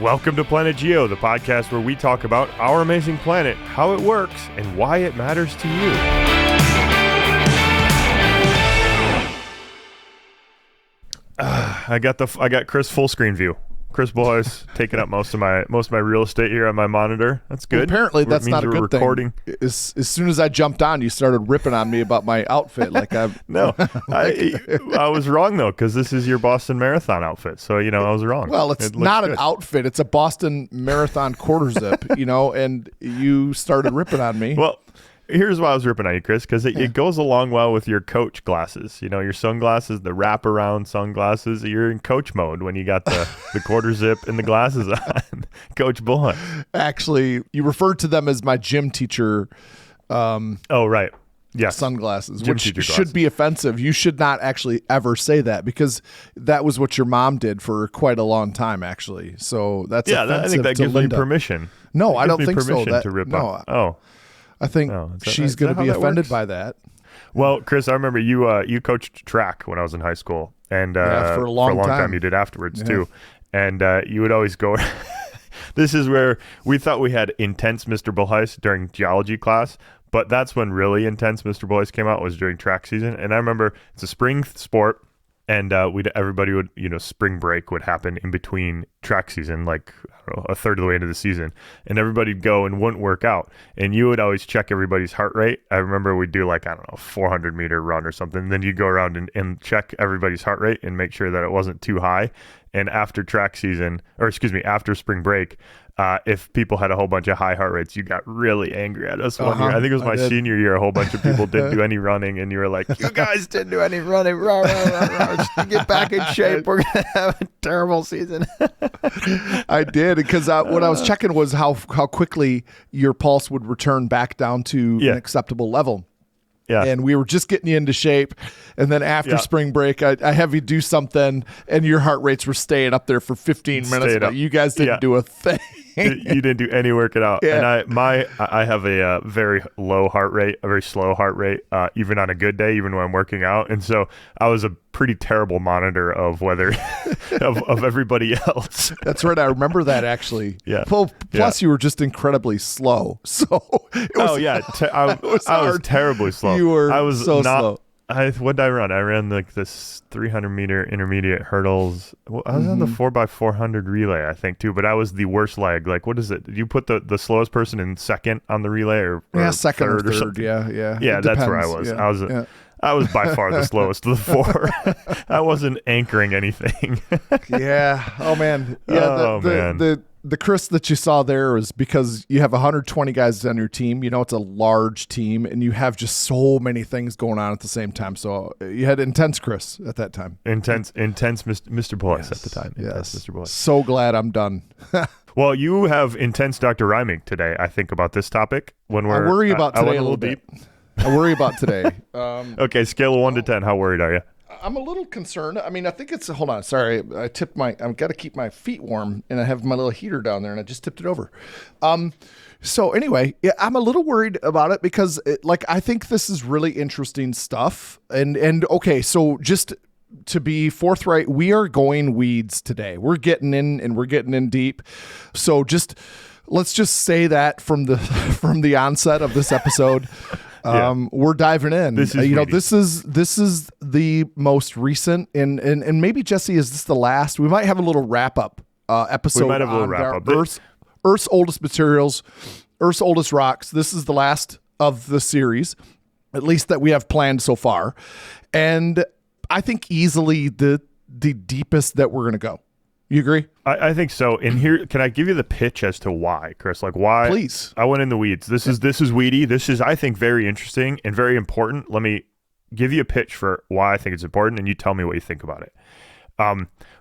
Welcome to Planet Geo, the podcast where we talk about our amazing planet, how it works, and why it matters to you. I got Chris full screen view. Chris Bolhuis taking up most of my real estate here on my monitor. That's good. Well, apparently, that's not a good recording. thing. As soon as I jumped on, you started ripping on me about my outfit. Like I was wrong though, because this is your Boston Marathon outfit. So I was wrong. Well, it's not an outfit; it's a Boston Marathon quarter zip. And you started ripping on me. Well, here's why I was ripping on you, Chris, because it goes along well with your coach glasses. Your sunglasses, the wraparound sunglasses. You're in coach mode when you got the quarter zip and the glasses on. Coach Bolhuis. Actually, you referred to them as my gym teacher. Oh, right. Yes. Sunglasses, which should be offensive. You should not actually ever say that, because that was what your mom did for quite a long time, actually. So that's offensive. I think that gives me permission. No, I don't think so. To rip on. Oh. I think she's going to be offended by that. Well, Chris, I remember you coached track when I was in high school, and for a long time you did afterwards too. And you would always go. This is where we thought we had intense Mr. Bolhuis during geology class, but that's when really intense Mr. Bolhuis came out, was during track season. And I remember it's a spring sport. And everybody would, spring break would happen in between track season, like a third of the way into the season, and everybody'd go and wouldn't work out. And you would always check everybody's heart rate. I remember we'd do 400 meter run or something. Then you'd go around and check everybody's heart rate and make sure that it wasn't too high. And after after spring break, if people had a whole bunch of high heart rates, you got really angry at us one year. I think it was my senior year. A whole bunch of people didn't do any running, and you were like, "You guys didn't do any running. Just get back in shape. We're gonna have a terrible season." I did, because what I was checking was how quickly your pulse would return back down to an acceptable level. Yeah. And we were just getting you into shape. And then after spring break, I have you do something, and your heart rates were staying up there for 15 minutes. But you guys didn't do a thing. You didn't do any working out. Yeah. And I have a very low heart rate, a very slow heart rate, even on a good day, even when I'm working out. And so I was a pretty terrible monitor of whether of everybody else. That's right. I remember that, actually. Yeah. Plus you were just incredibly slow. So it was, I was terribly slow. You were slow. What did I run? I ran this 300 meter intermediate hurdles. Well, I was on the 4x400 relay, I think, too, but I was the worst leg. What is it? Did you put the slowest person in second on the relay, or second third or third? Yeah. Yeah, that's where I was. Yeah. I was by far the slowest of the four. I wasn't anchoring anything. Yeah. Oh, man. Yeah. The Chris that you saw there was because you have 120 guys on your team. It's a large team, and you have just so many things going on at the same time. So you had intense Chris at that time. Intense Mr. Bolhuis at the time. Intense Mr. Bolhuis. So glad I'm done. Well, you have intense Dr. Reimink today, I think, about this topic. I worry about today a little bit. I worry about today. Okay, scale of 1 to 10. How worried are you? I'm a little concerned. I mean, I think it's, hold on, sorry. I've got to keep my feet warm, and I have my little heater down there, and I just tipped it over. So anyway, I'm a little worried about it, because I think this is really interesting stuff. And okay, so just to be forthright, we are going weeds today. We're getting in, and we're getting in deep. So let's just say that from the onset of this episode. We're diving in. This is this is the most recent, and maybe, Jesse, is this the last? We might have a little wrap up episode. We might have a little wrap up. Earth's oldest materials, Earth's oldest rocks. This is the last of the series, at least that we have planned so far, and I think easily the deepest that we're going to go. You agree? I think so. And here, can I give you the pitch as to why, Chris? Why? Please. I went in the weeds. This is weedy. This is, I think, very interesting and very important. Let me give you a pitch for why I think it's important, and you tell me what you think about it.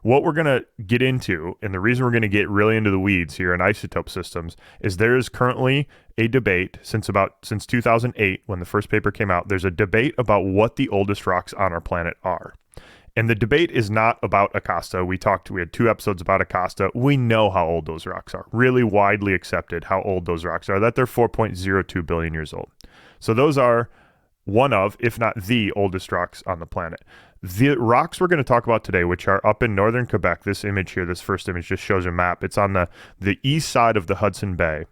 What we're going to get into, and the reason we're going to get really into the weeds here in isotope systems, is there is currently a debate since 2008, when the first paper came out. There's a debate about what the oldest rocks on our planet are. And the debate is not about Acosta. We had 2 episodes about Acosta. We know how old those rocks are. Really widely accepted how old those rocks are, that they're 4.02 billion years old. So those are one of, if not the oldest rocks on the planet. The rocks we're going to talk about today, which are up in northern Quebec, this image here, this first image just shows a map. It's on the east side of the Hudson Bay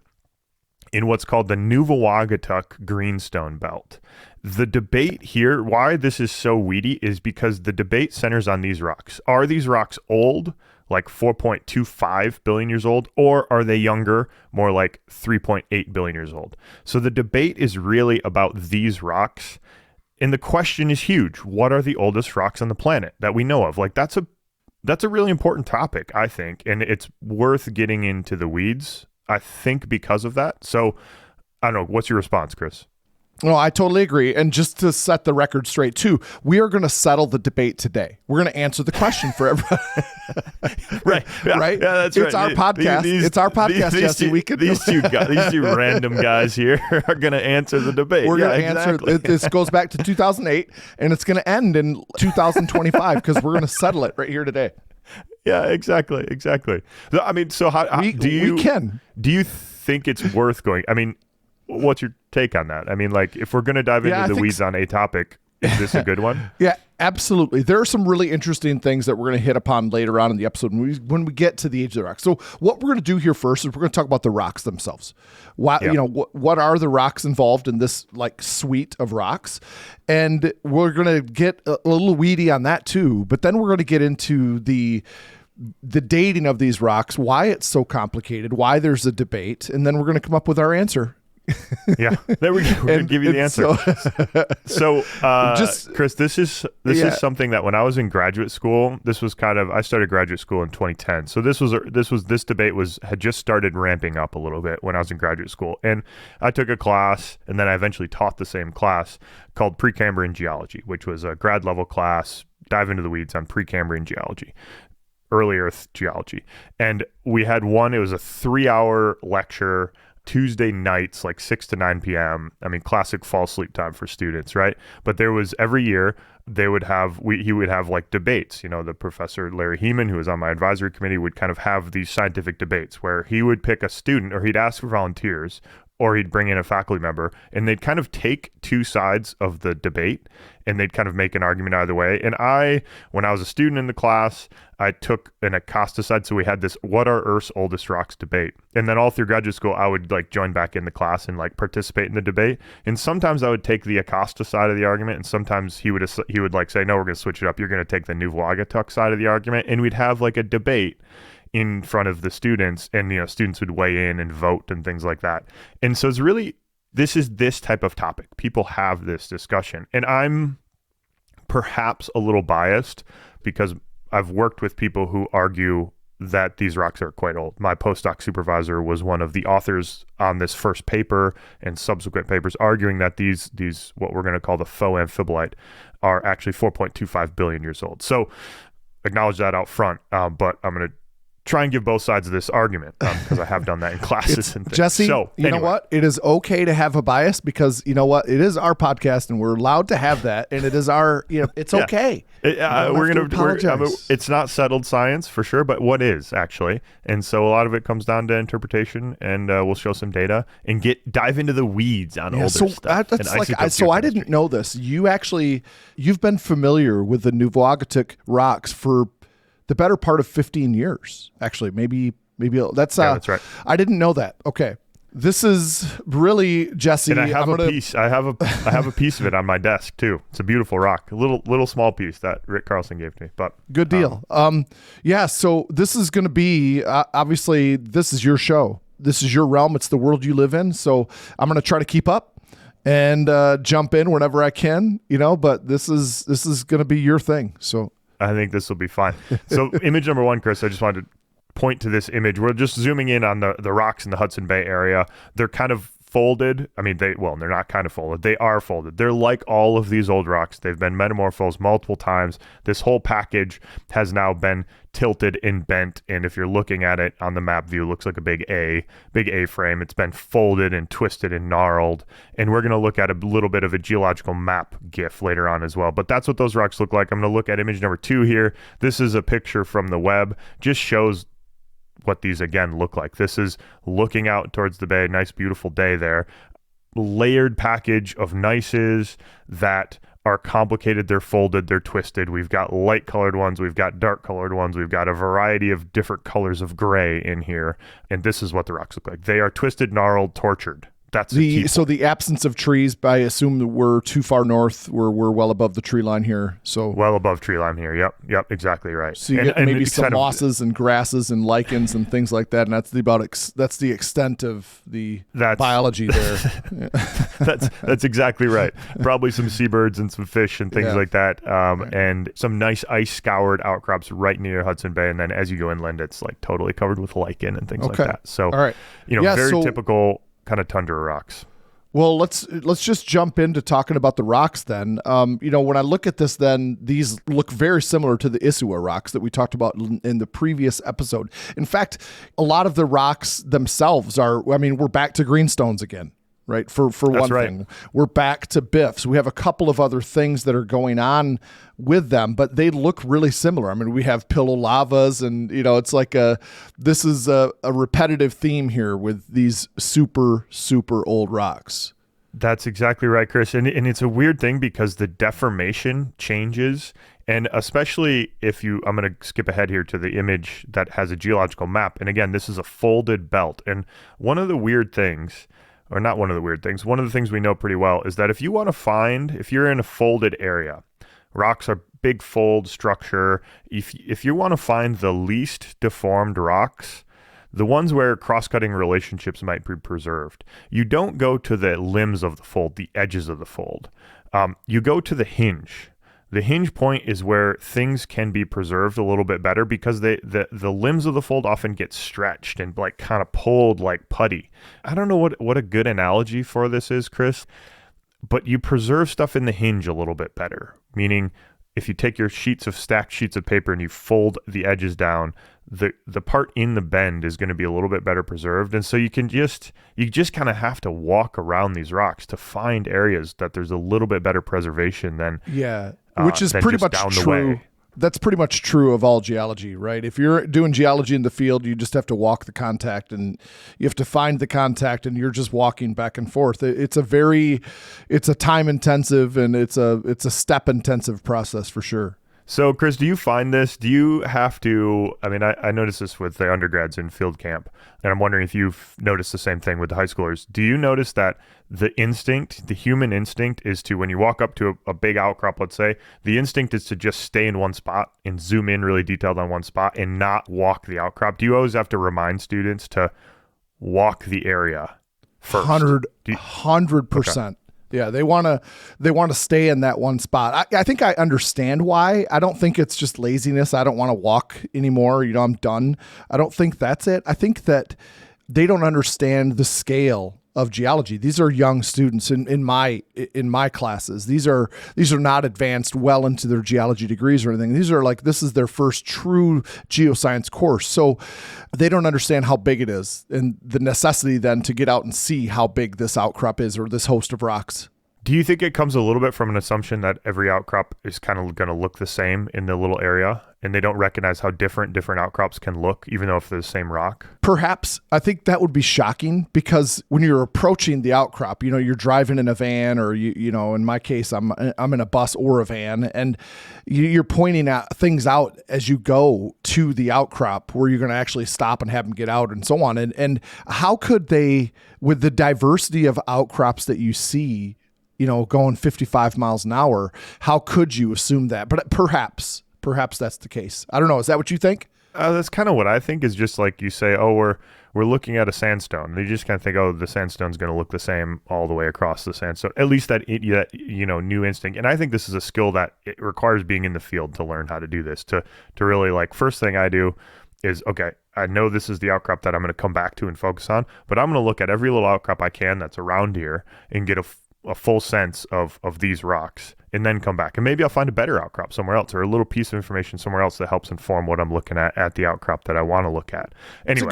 in what's called the Ujaraaluk Greenstone Belt. The debate here, why this is so weedy, is because the debate centers on these rocks. Are these rocks old, like 4.25 billion years old, or are they younger, more like 3.8 billion years old? So the debate is really about these rocks. And the question is huge. What are the oldest rocks on the planet that we know of? Like that's a really important topic, I think. And it's worth getting into the weeds, I think, because of that. So I don't know. What's your response, Chris? No, I totally agree. And just to set the record straight, too, we are going to settle the debate today. We're going to answer the question for everybody. Right. Yeah, right? Yeah, that's it's right. Our podcast. It's our podcast, Jesse. These two random guys here are going to answer the debate. We're going to answer. This goes back to 2008, and it's going to end in 2025 because we're going to settle it right here today. Yeah, exactly. I mean, so how do you think it's worth going? I mean, what's your take on that? I mean, like, if we're going to dive into the weeds on a topic, is this a good one? Yeah, absolutely. There are some really interesting things that we're going to hit upon later on in the episode when we get to the age of the rock. So what we're going to do here first is we're going to talk about the rocks themselves. What are the rocks involved in this like suite of rocks? And we're going to get a little weedy on that too. But then we're going to get into the dating of these rocks, why it's so complicated, why there's a debate, and then we're going to come up with our answer. Yeah, there we go. We're going to give you the answer. Chris, this is something that when I was in graduate school, I started graduate school in 2010. So this debate had just started ramping up a little bit when I was in graduate school. And I took a class, and then I eventually taught the same class called Precambrian Geology, which was a grad level class, dive into the weeds on Precambrian Geology, early Earth geology. And we had it was a 3-hour lecture, Tuesday nights, like 6 to 9 p.m. I mean, classic fall sleep time for students, right? But there was every year he would have like debates. You know, the professor Larry Heeman, who was on my advisory committee, would kind of have these scientific debates where he would pick a student, or he'd ask for volunteers, or he'd bring in a faculty member, and they'd kind of take two sides of the debate and they'd kind of make an argument either way. And when I was a student in the class, I took an Acosta side. So we had this what are Earth's oldest rocks debate. And then all through graduate school, I would like join back in the class and like participate in the debate. And sometimes I would take the Acosta side of the argument, and sometimes he would like say, no, we're going to switch it up. You're going to take the Ujaraaluk side of the argument. And we'd have like a debate in front of the students, and students would weigh in and vote and things like that. And so it's really, this is this type of topic. People have this discussion, and I'm perhaps a little biased because I've worked with people who argue that these rocks are quite old. My postdoc supervisor was one of the authors on this first paper and subsequent papers arguing that these what we're going to call the faux amphibolite are actually 4.25 billion years old. So acknowledge that out front, but I'm going to try and give both sides of this argument because I have done that in classes and things. Jesse, so, you know what? It is okay to have a bias because you know what? It is our podcast and we're allowed to have that, and it is our, it's okay. It's not settled science for sure, but what is actually? And so a lot of it comes down to interpretation, and we'll show some data and dive into the weeds on older stuff. So I didn't know this. You've been familiar with the Ujaraaluk rocks for the better part of 15 years, actually. Maybe that's right. I didn't know that. Okay. This is really, Jesse. And I have piece. I have a piece of it on my desk too. It's a beautiful rock, a little small piece that Rick Carlson gave to me. But good deal. So this is going to be obviously this is your show. This is your realm. It's the world you live in. So I'm going to try to keep up and jump in whenever I can. But this is going to be your thing. So I think this will be fine. So image number one, Chris, I just wanted to point to this image. We're just zooming in on the rocks in the Hudson Bay area. They're kind of folded. I mean, they're not kind of folded. They are folded. They're like all of these old rocks. They've been metamorphosed multiple times. This whole package has now been tilted and bent. And if you're looking at it on the map view, it looks like a big A frame. It's been folded and twisted and gnarled. And we're going to look at a little bit of a geological map GIF later on as well. But that's what those rocks look like. I'm going to look at image number 2 here. This is a picture from the web. Just shows what these again look like. This is looking out towards the bay. Nice, beautiful day there. Layered package of gneisses that are complicated. They're folded, they're twisted. We've got light colored ones, we've got dark colored ones, we've got a variety of different colors of gray in here. And this is what the rocks look like. They are twisted, gnarled, tortured. That's so the absence of trees, I assume that we're too far north. We're well above the tree line here. So well above tree line here. Yep, exactly right. So you get maybe some mosses and grasses and lichens and things like that, and that's the extent of the biology there. That's exactly right. Probably some seabirds and some fish and things like that, and some nice ice scoured outcrops right near Hudson Bay, and then as you go inland, it's like totally covered with lichen and things like that. So, all right, very typical kind of tundra rocks. Well, let's just jump into talking about the rocks then. When I look at this, then these look very similar to the Isua rocks that we talked about in the previous episode. In fact, a lot of the rocks themselves we're back to greenstones again. Right. For one thing, we're back to biffs. We have a couple of other things that are going on with them, but they look really similar. I mean, we have pillow lavas and, it's like this is a repetitive theme here with these super, super old rocks. That's exactly right, Chris. And it's a weird thing because the deformation changes. And especially I'm going to skip ahead here to the image that has a geological map. And again, this is a folded belt. And one of the things we know pretty well is that if you're in a folded area, rocks are big fold structure. If you want to find the least deformed rocks, the ones where cross-cutting relationships might be preserved, you don't go to the limbs of the fold, the edges of the fold. You go to the hinge. The hinge point is where things can be preserved a little bit better because the limbs of the fold often get stretched and like kind of pulled like putty. I don't know what a good analogy for this is, Chris, but you preserve stuff in the hinge a little bit better. Meaning if you take your stacked sheets of paper and you fold the edges down, the part in the bend is going to be a little bit better preserved. And so you just kind of have to walk around these rocks to find areas that there's a little bit better preservation than which is pretty much true. That's pretty much true of all geology, right? If you're doing geology in the field, you just have to walk the contact and you have to find the contact and you're just walking back and forth. It's a time intensive and it's a step intensive process for sure. So, Chris, do you find this? Do you have to? I mean, I noticed this with the undergrads in field camp, and I'm wondering if you've noticed the same thing with the high schoolers. Do you notice that the human instinct is to, when you walk up to a big outcrop, let's say, the instinct is to just stay in one spot and zoom in really detailed on one spot and not walk the outcrop? Do you always have to remind students to walk the area first? 100%. Okay. Yeah, they want to stay in that one spot. I think I understand why. I don't think it's just laziness. I don't want to walk anymore. I'm done. I don't think that's it. I think that they don't understand the scale of geology. These are young students in my classes. These are not advanced well into their geology degrees or anything. This is their first true geoscience course. So they don't understand how big it is and the necessity then to get out and see how big this outcrop is or this host of rocks. Do you think it comes a little bit from an assumption that every outcrop is kind of going to look the same in the little area and they don't recognize how different outcrops can look, even though if they're the same rock? Perhaps. I think that would be shocking because when you're approaching the outcrop, you're driving in a van or, in my case, I'm in a bus or a van and you're pointing out things out as you go to the outcrop where you're going to actually stop and have them get out and so on. And how could they, with the diversity of outcrops that you see, going 55 miles an hour, how could you assume that? But perhaps that's the case. I don't know. Is that what you think? That's kind of what I think is just like you say, we're looking at a sandstone. You just kind of think, the sandstone's going to look the same all the way across the sandstone. At least that new instinct. And I think this is a skill that it requires being in the field to learn how to do this, to really first thing I do is, okay, I know this is the outcrop that I'm going to come back to and focus on, but I'm going to look at every little outcrop I can that's around here and get a full sense of these rocks and then come back. And maybe I'll find a better outcrop somewhere else or a little piece of information somewhere else that helps inform what I'm looking at the outcrop that I want to look at. Anyway.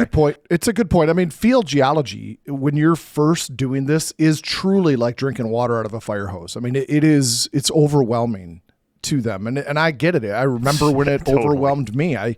It's a good point. I mean, field geology, when you're first doing this, is truly like drinking water out of a fire hose. I mean, it's overwhelming to them. And I get it. I remember when it totally overwhelmed me. I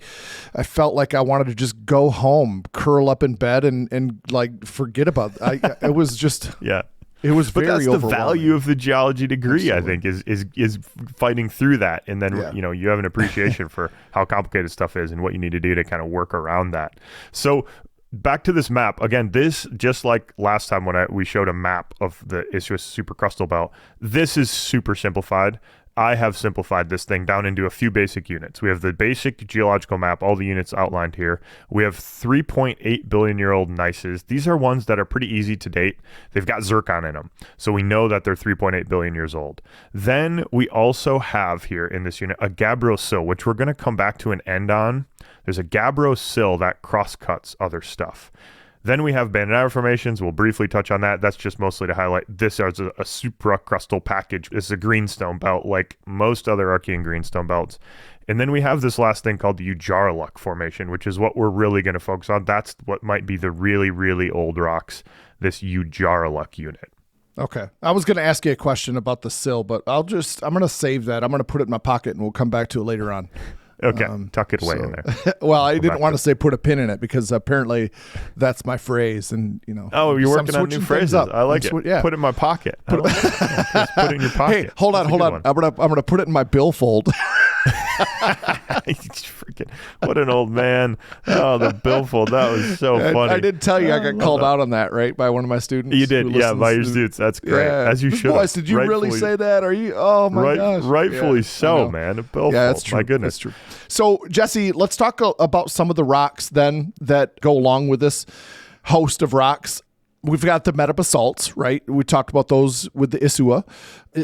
felt like I wanted to just go home, curl up in bed and forget about it. It was just... Yeah. It was But very that's the overwhelming. value of the geology degree, Absolutely. I think, is fighting through that. And then, Yeah. you have an appreciation for how complicated stuff is and what you need to do to kind of work around that. So back to this map. Again, this, just like last time when we showed a map of the isthmus supercrustal belt, this is super simplified. I have simplified this thing down into a few basic units. We have the basic geological map, all the units outlined here. We have 3.8 billion year old gneisses. These are ones that are pretty easy to date. They've got zircon in them. So we know that they're 3.8 billion years old. Then we also have here in this unit a gabbro sill, which we're going to come back to an end on. There's a gabbro sill that cross-cuts other stuff. Then we have banded formations. We'll briefly touch on that. That's just mostly to highlight this as a supracrustal package. It's a greenstone belt like most other Archean greenstone belts. And then we have this last thing called the Ujaraaluk formation, which is what we're really going to focus on. That's what might be the really, really old rocks, this Ujaraaluk unit. Okay. I was going to ask you a question about the sill, but I'm going to save that. I'm going to put it in my pocket and we'll come back to it later on. Okay, tuck it away in there. Well, I didn't want to say put a pin in it because apparently that's my phrase, and Oh, you're working on new phrases. I like it. Yeah. Put it in my pocket. Put it in your pocket. Hey, hold on. I'm gonna put it in my billfold. Freaking, what an old man. Oh, the billfold. That was so funny. I did tell you I got called out on that, right, by one of my students. You did, yeah, by your students. That's great. Yeah. As you should. Boys, did you really say that? Are you? Oh my gosh. Rightfully so, man. A billfold. Yeah, that's true. My goodness. That's true. So, Jesse, let's talk about some of the rocks then that go along with this host of rocks. We've got the metabasalts, right? We talked about those with the Isua.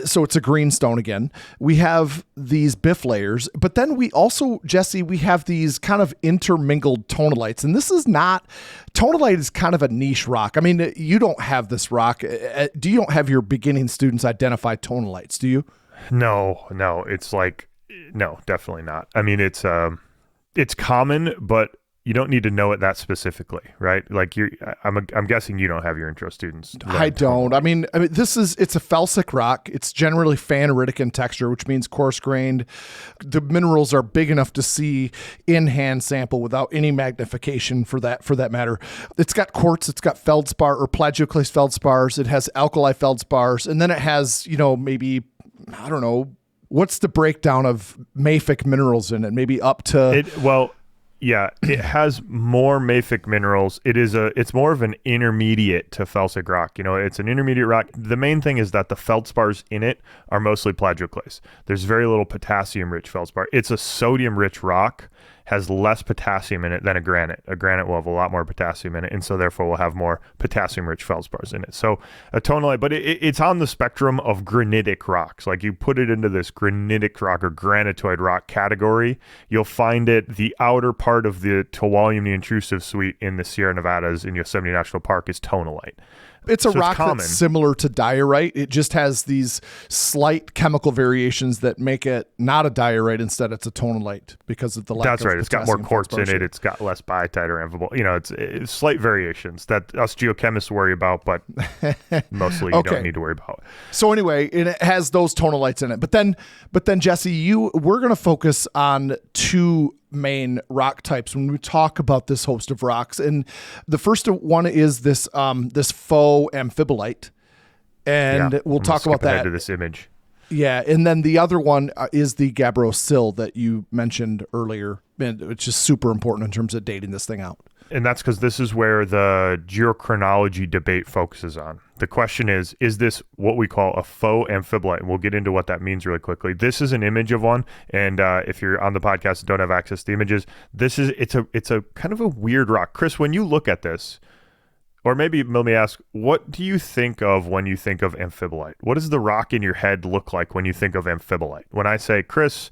So it's a greenstone again. We have these biff layers, but then we also, Jesse, we have these kind of intermingled tonalites. And this is not, tonalite is kind of a niche rock. I mean, you don't have this rock. Do you don't have your beginning students identify tonalites, do you? No. It's like, no, definitely not. I mean, it's common, but you don't need to know it that specifically, right? Like I'm guessing you don't have your intro students. I don't. I mean, it's a felsic rock. It's generally phaneritic in texture, which means coarse grained. The minerals are big enough to see in hand sample without any magnification for that matter. It's got quartz. It's got feldspar or plagioclase feldspars. It has alkali feldspars, and then it has maybe, I don't know, what's the breakdown of mafic minerals in it? Maybe up to Yeah, it has more mafic minerals. It's more of an intermediate to felsic rock. It's an intermediate rock. The main thing is that the feldspars in it are mostly plagioclase. There's very little potassium-rich feldspar. It's a sodium-rich rock, has less potassium in it than a granite. A granite will have a lot more potassium in it, and so therefore will have more potassium-rich feldspars in it. So a tonalite, but it's on the spectrum of granitic rocks. Like you put it into this granitic rock or granitoid rock category, you'll find it, the outer part of the Tuwalium, the intrusive suite in the Sierra Nevadas in Yosemite National Park is tonalite. It's a rock that's similar to diorite. It just has these slight chemical variations that make it not a diorite. Instead, it's a tonalite because of the lack of That's right. It's got more quartz in it. feldspar. It's got less biotite or amphibole. It's slight variations that us geochemists worry about, but mostly you don't need to worry about. So anyway, it has those tonalites in it. But then Jesse, we're going to focus on two main rock types when we talk about this host of rocks, and the first one is this faux amphibolite, and we'll talk about that. To this image, yeah, and then the other one is the gabbro sill that you mentioned earlier, which is super important in terms of dating this thing out. And that's because this is where the geochronology debate focuses on. The question is this what we call a faux amphibolite? And we'll get into what that means really quickly. This is an image of one. And if you're on the podcast and don't have access to the images, it's a kind of a weird rock. Chris, when you look at this, or maybe let me ask, what do you think of when you think of amphibolite? What does the rock in your head look like when you think of amphibolite? When I say, Chris,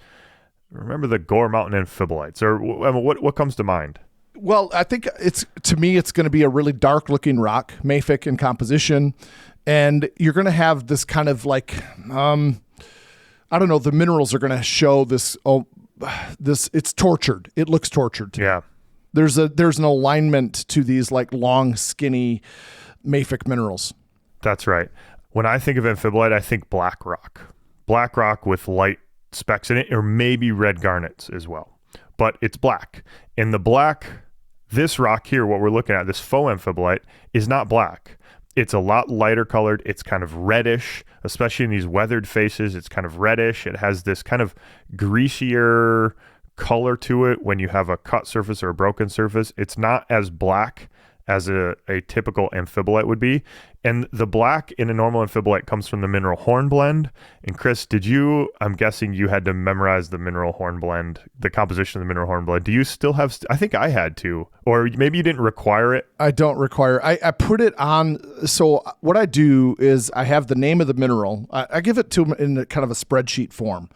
remember the Gore Mountain amphibolites, or what comes to mind? Well, I think it's going to be a really dark looking rock, mafic in composition. And you're going to have this kind of like, I don't know, the minerals are going to show this, it's tortured. It looks tortured. Yeah. There's an alignment to these like long, skinny mafic minerals. That's right. When I think of amphibolite, I think black rock with light specks in it, or maybe red garnets as well. But it's black. And the black, this rock here, what we're looking at, this faux amphibolite, is not black. It's a lot lighter colored. It's kind of reddish, especially in these weathered faces. It's kind of reddish. It has this kind of greasier color to it when you have a cut surface or a broken surface. It's not as black as a typical amphibolite would be. And the black in a normal amphibolite comes from the mineral hornblende. And Chris, I'm guessing you had to memorize the mineral hornblende, the composition of the mineral hornblende. Do you still have, I think I had to, or maybe you didn't require it. I don't require, I put it on. So what I do is I have the name of the mineral. I give it to them in kind of a spreadsheet form,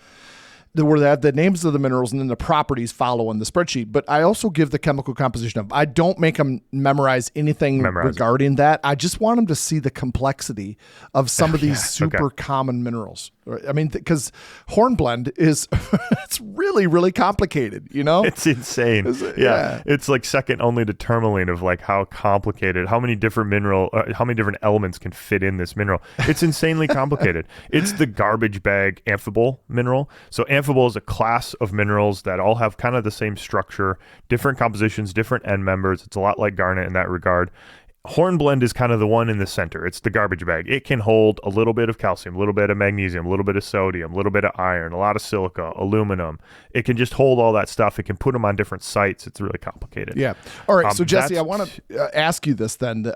where they have the names of the minerals and then the properties follow in the spreadsheet. But I also give the chemical composition of. I don't make them memorize anything regarding that. I just want them to see the complexity of some of these super common minerals. I mean, because hornblende is it's really, really complicated, you know? It's insane. It's like second only to tourmaline of like how complicated, how many different elements can fit in this mineral. It's insanely complicated. It's the garbage bag amphibole mineral. So amphibole is a class of minerals that all have kind of the same structure, different compositions, different end members. It's a lot like garnet in that regard. Hornblende is kind of the one in the center. It's the garbage bag. It can hold a little bit of calcium, a little bit of magnesium, a little bit of sodium, a little bit of iron, a lot of silica, aluminum. It can just hold all that stuff. It can put them on different sites. It's really complicated. Yeah. All right. So Jesse, I want to ask you this then.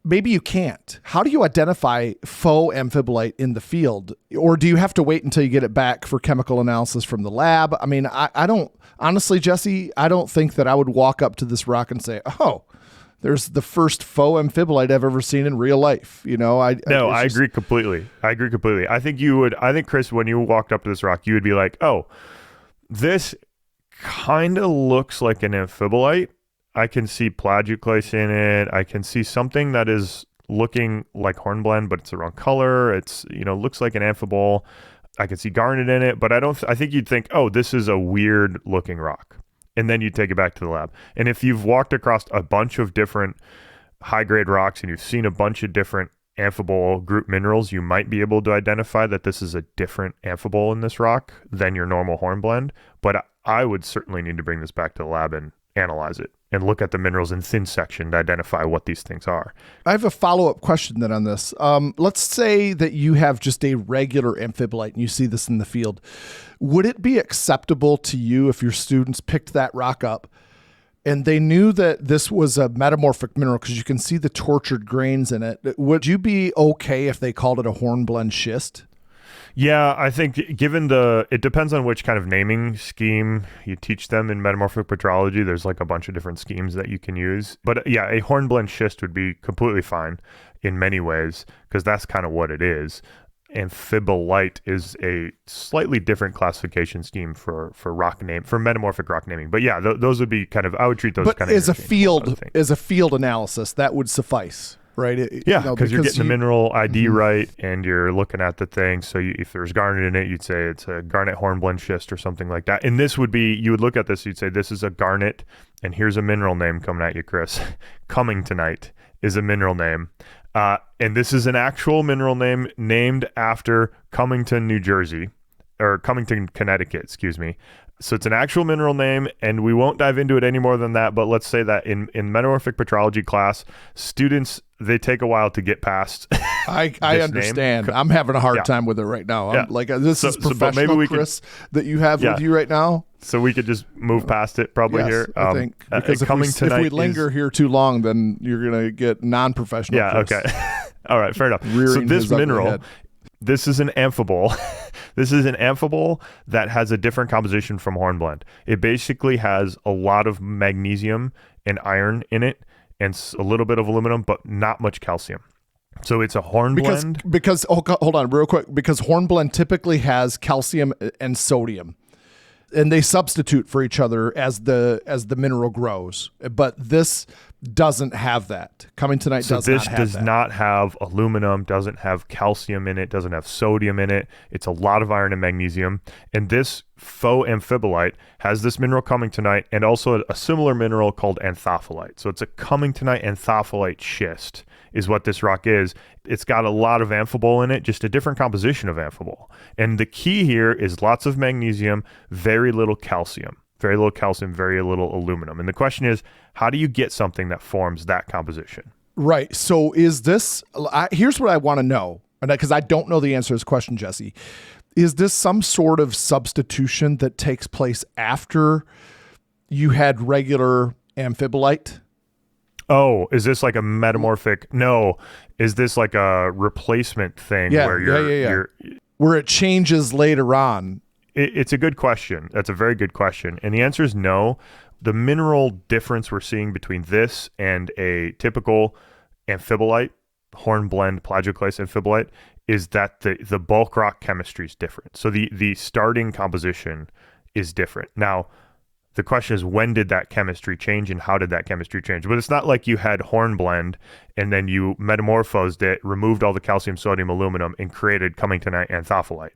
Maybe you can't. How do you identify faux amphibolite in the field? Or do you have to wait until you get it back for chemical analysis from the lab? I mean, I don't, honestly, Jesse, I don't think that I would walk up to this rock and say, oh, there's the first faux amphibolite I've ever seen in real life. You know, I agree completely. I think, Chris, when you walked up to this rock, you would be like, oh, this kind of looks like an amphibolite. I can see plagioclase in it. I can see something that is looking like hornblende, but it's the wrong color. It's, looks like an amphibole. I can see garnet in it, but I think you'd think, oh, this is a weird looking rock. And then you take it back to the lab. And if you've walked across a bunch of different high-grade rocks and you've seen a bunch of different amphibole group minerals, you might be able to identify that this is a different amphibole in this rock than your normal hornblende. But I would certainly need to bring this back to the lab and analyze it and look at the minerals in thin section to identify what these things are. I have a follow-up question then on this. Let's say that you have just a regular amphibolite and you see this in the field. Would it be acceptable to you if your students picked that rock up and they knew that this was a metamorphic mineral because you can see the tortured grains in it? Would you be okay if they called it a hornblende schist? Yeah, I think it depends on which kind of naming scheme you teach them in metamorphic petrology. There's like a bunch of different schemes that you can use. But yeah, a hornblende schist would be completely fine in many ways because that's kind of what it is. Amphibolite is a slightly different classification scheme for metamorphic rock naming. But yeah, those would be kind of, I would treat those kind of as a field analysis, that would suffice. Right. Because you're getting the mineral ID right, and you're looking at the thing. So if there's garnet in it, you'd say it's a garnet hornblende schist or something like that. And this would be, you would look at this, you'd say this is a garnet, and here's a mineral name coming at you, Chris. Coming tonight is a mineral name. And this is an actual mineral name named after Cummington, New Jersey, or Cummington, Connecticut, excuse me. So it's an actual mineral name, and we won't dive into it any more than that, but let's say that in metamorphic petrology class, students, they take a while to get past I understand. I'm having a hard time with it right now. I'm like, this is professional, Chris, that you have with you right now. So we could just move past it probably here. I think, because if we linger here too long, then you're going to get non-professional. Yeah, Chris. Okay. All right, fair enough. So this mineral, this is an amphibole. This is an amphibole that has a different composition from hornblende. It basically has a lot of magnesium and iron in it and a little bit of aluminum, but not much calcium. So it's a hornblende. Because hold on real quick, because hornblende typically has calcium and sodium, and they substitute for each other as the mineral grows. But this doesn't have that. Coming tonight does not have that. So this does not have aluminum, doesn't have calcium in it, doesn't have sodium in it. It's a lot of iron and magnesium. And this faux amphibolite has this mineral coming tonight and also a similar mineral called anthophyllite. So it's a coming tonight anthophyllite schist is what this rock is. It's got a lot of amphibole in it, just a different composition of amphibole. And the key here is lots of magnesium, very little calcium. Very little calcium, very little aluminum. And the question is, how do you get something that forms that composition? Right. So is this, here's what I want to know, and because I don't know the answer to this question, Jesse. Is this some sort of substitution that takes place after you had regular amphibolite? Oh, is this like a metamorphic? No. Is this like a replacement thing where you're where it changes later on? It's a good question. That's a very good question. And the answer is no. The mineral difference we're seeing between this and a typical amphibolite, hornblende plagioclase amphibolite, is that the bulk rock chemistry is different. So the starting composition is different. Now, the question is, when did that chemistry change and how did that chemistry change? But it's not like you had hornblende and then you metamorphosed it, removed all the calcium, sodium, aluminum, and created cummingtonite anthophyllite.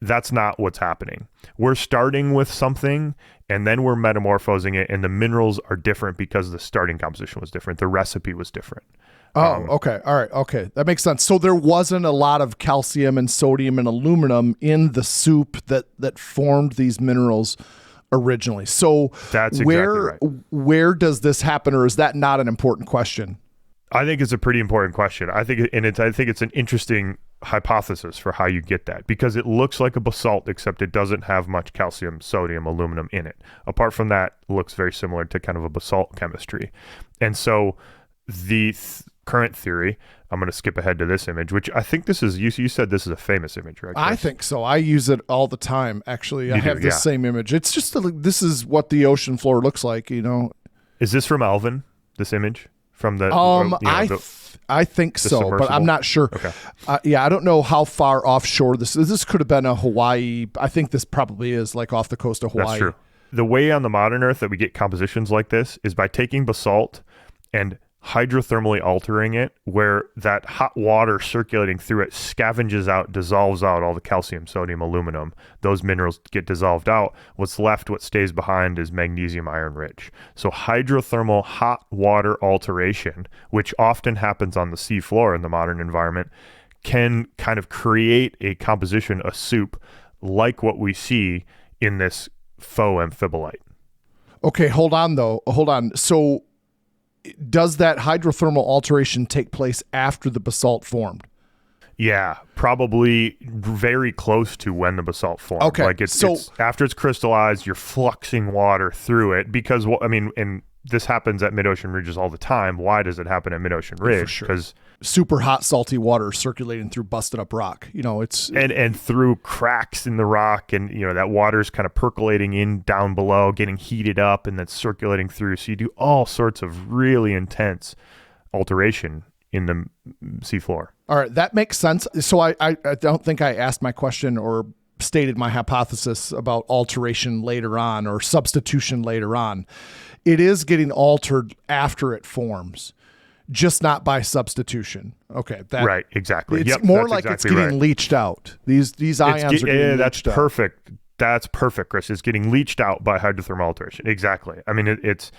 That's not what's happening. We're starting with something and then we're metamorphosing it, and the minerals are different because the starting composition was different. The recipe was different. Oh, okay. All right. Okay. That makes sense. So there wasn't a lot of calcium and sodium and aluminum in the soup that formed these minerals originally. So that's exactly right. Where does this happen, or is that not an important question? I think it's a pretty important question. I think it's an interesting hypothesis for how you get that, because it looks like a basalt, except it doesn't have much calcium, sodium, aluminum in it. Apart from that, it looks very similar to kind of a basalt chemistry. And so the current theory, I'm going to skip ahead to this image, which I think this is, you said this is a famous image, right, Chris? I think so. I use it all the time, actually. I have the same image. It's just, this is what the ocean floor looks like, you know. Is this from Alvin, this image? From the, I think so, but I'm not sure. Okay. I don't know how far offshore this could have been a Hawaii. I think this probably is like off the coast of Hawaii. That's true. The way on the modern Earth that we get compositions like this is by taking basalt and hydrothermally altering it, where that hot water circulating through it scavenges out, dissolves out all the calcium, sodium, aluminum. Those minerals get dissolved out. What's left, what stays behind, is magnesium iron rich. So hydrothermal hot water alteration, which often happens on the sea floor in the modern environment, can kind of create a composition, a soup, like what we see in this faux amphibolite. Okay, hold on. So does that hydrothermal alteration take place after the basalt formed? Yeah, probably very close to when the basalt formed. Okay, like it's after it's crystallized, you're fluxing water through it because, and this happens at mid-ocean ridges all the time. Why does it happen at mid-ocean ridge? Because super hot, salty water circulating through busted up rock. You know, it's and through cracks in the rock, and that water's kind of percolating in down below, getting heated up, and that's circulating through. So you do all sorts of really intense alteration in the seafloor. All right, that makes sense. So I don't think I asked my question or stated my hypothesis about alteration later on or substitution later on. It is getting altered after it forms, just not by substitution. Okay, right, exactly. It's more like exactly it's getting leached out. These ions are getting leached out. Perfect. That's perfect, Chris. It's getting leached out by hydrothermal alteration. Exactly. I mean, it's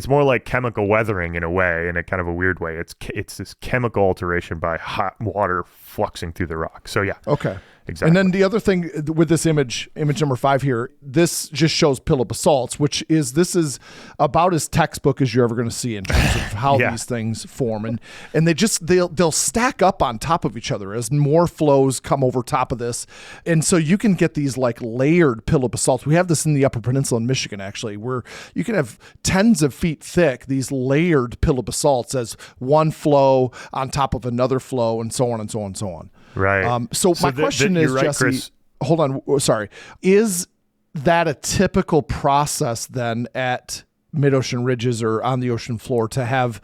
more like chemical weathering in a way, in a kind of a weird way. It's this chemical alteration by hot water fluxing through the rock. So yeah. Okay. Exactly. And then the other thing with this image number 5 here, this just shows pillow basalts, this is about as textbook as you're ever going to see in terms of how these things form. And they'll stack up on top of each other as more flows come over top of this. And so you can get these like layered pillow basalts. We have this in the Upper Peninsula in Michigan, actually, where you can have tens of feet thick, these layered pillow basalts as one flow on top of another flow, and so on and so on and so on. Right. So my question is, right, Jesse, Chris. Hold on. Sorry. Is that a typical process then at mid-ocean ridges or on the ocean floor to have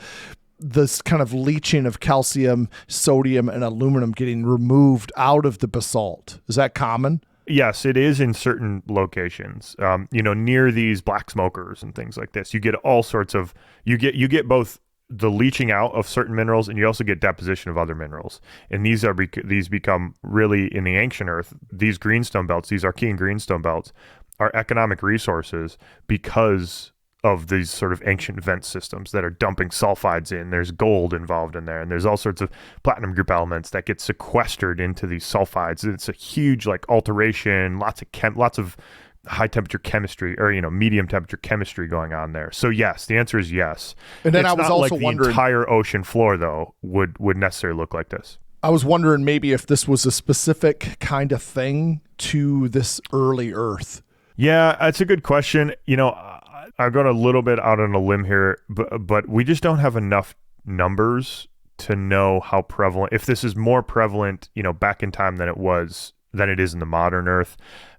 this kind of leaching of calcium, sodium, and aluminum getting removed out of the basalt? Is that common? Yes, it is in certain locations. Near these black smokers and things like this, you get all sorts of, you get both the leaching out of certain minerals, and you also get deposition of other minerals. And these become really, in the ancient Earth, these greenstone belts, these Archean greenstone belts, are economic resources because of these sort of ancient vent systems that are dumping sulfides in. There's gold involved in there, and there's all sorts of platinum group elements that get sequestered into these sulfides. It's a huge like alteration, lots of high temperature chemistry or, medium temperature chemistry going on there. So yes, the answer is yes. And then it's I was not also like wondering, the entire ocean floor though would necessarily look like this. I was wondering maybe if this was a specific kind of thing to this early Earth. Yeah, that's a good question. I've gone a little bit out on a limb here, but we just don't have enough numbers to know how prevalent, if this is more prevalent, back in time than it is in the modern Earth.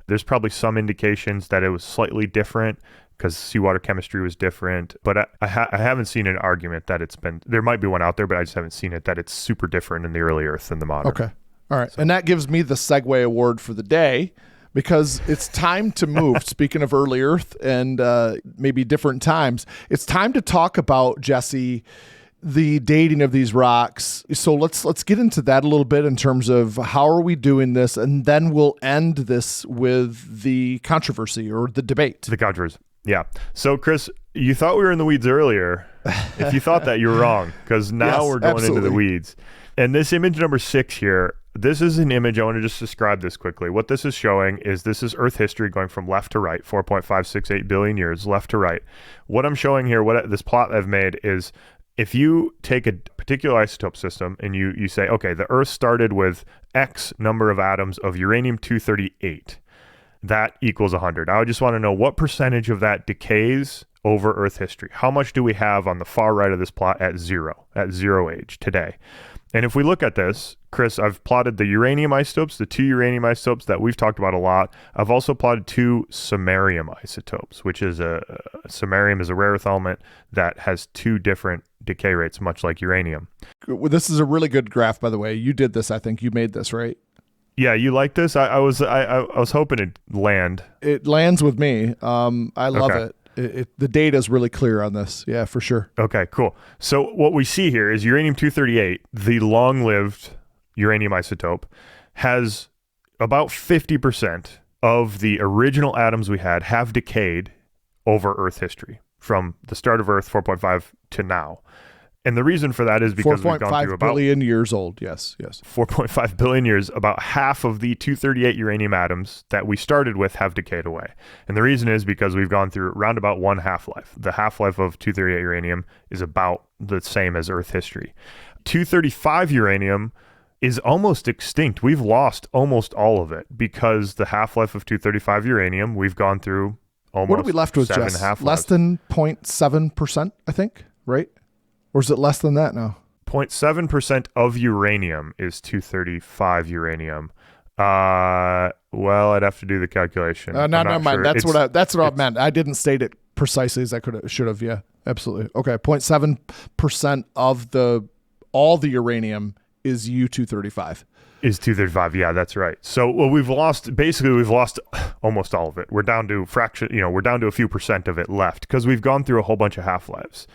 There's probably some indications that it was slightly different because seawater chemistry was different, but I haven't seen an argument that there might be one out there, but I just haven't seen it, that it's super different in the early Earth than the modern. Okay. All right. So. And that gives me the segue award for the day, because it's time to move. Speaking of early Earth and maybe different times, it's time to talk about, Jesse, the dating of these rocks. So let's get into that a little bit in terms of how are we doing this, and then we'll end this with the controversy or the debate. The controversy. Yeah. So Chris, you thought we were in the weeds earlier. If you thought that, you're wrong, because now we're going into the weeds. And this image number 6 here, this is an image. I want to just describe this quickly. What this is showing is this is Earth history going from left to right, 4.568 billion years, left to right. What I'm showing here, this plot I've made is, if you take a particular isotope system and you say, okay, the Earth started with X number of atoms of uranium-238, that equals 100. I just want to know what percentage of that decays over Earth history. How much do we have on the far right of this plot at zero age today? And if we look at this, Chris, I've plotted the uranium isotopes, the 2 uranium isotopes that we've talked about a lot. I've also plotted 2 samarium isotopes, which is samarium is a rare earth element that has 2 different decay rates, much like uranium. This is a really good graph, by the way. You did this. I think you made this, right? Yeah, you like this? I was hoping it'd land. It lands with me. I love it. The data is really clear on this. Yeah, for sure. Okay, cool. So what we see here is uranium-238, the long-lived uranium isotope, has about 50% of the original atoms we had have decayed over Earth history from the start of Earth, 4.5, to now. And the reason for that is because we've gone through about 4.5 billion years old. Yes. 4.5 billion years. About half of the 238 uranium atoms that we started with have decayed away. And the reason is because we've gone through around about 1 half-life. The half-life of 238 uranium is about the same as Earth history. 235 uranium is almost extinct. We've lost almost all of it because the half-life of 235 uranium, we've gone through almost what are we left with, 7 Jess? half-lives. Less than 0.7%, I think, right? Or is it less than that now? 0.7% of uranium is 235 uranium. Well, I'd have to do the calculation. Never mind. That's what I meant. I didn't state it precisely as I should have. Yeah, absolutely. Okay, 0.7% of all the uranium is U-235. Is 235. Yeah, that's right. So, we've lost almost all of it. We're down to we're down to a few percent of it left because we've gone through a whole bunch of half-lives.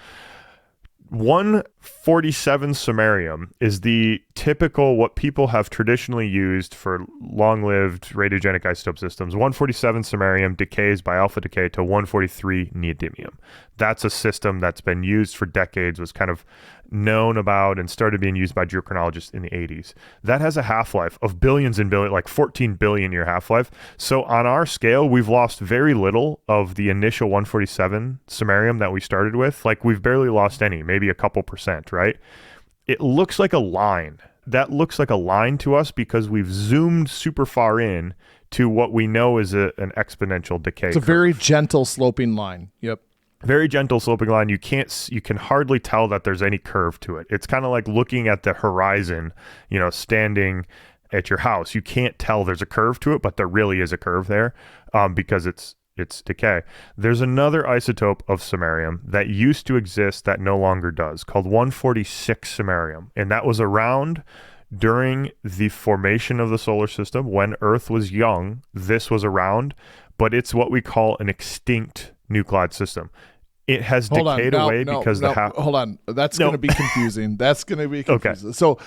147 samarium is the typical, what people have traditionally used for long-lived radiogenic isotope systems. 147 samarium decays by alpha decay to 143 neodymium. That's a system that's been used for decades, was kind of known about and started being used by geochronologists in the 80s. That has a half-life of billions and billions, like 14 billion year half-life. So on our scale, we've lost very little of the initial 147 samarium that we started with. Like we've barely lost any, maybe a couple percent, right? It looks like a line. That looks like a line to us because we've zoomed super far in to what we know is an exponential decay. It's a very gentle sloping line. Yep. Very gentle sloping line. You can hardly tell that there's any curve to it. It's kind of like looking at the horizon, standing at your house. You can't tell there's a curve to it, but there really is a curve there because it's decay. There's another isotope of samarium that used to exist that no longer does, called 146 samarium. And that was around during the formation of the solar system. When Earth was young, this was around, but it's what we call an extinct nuclide system. It has decayed away because hold on. That's going to be confusing. That's going to be confusing. Okay. So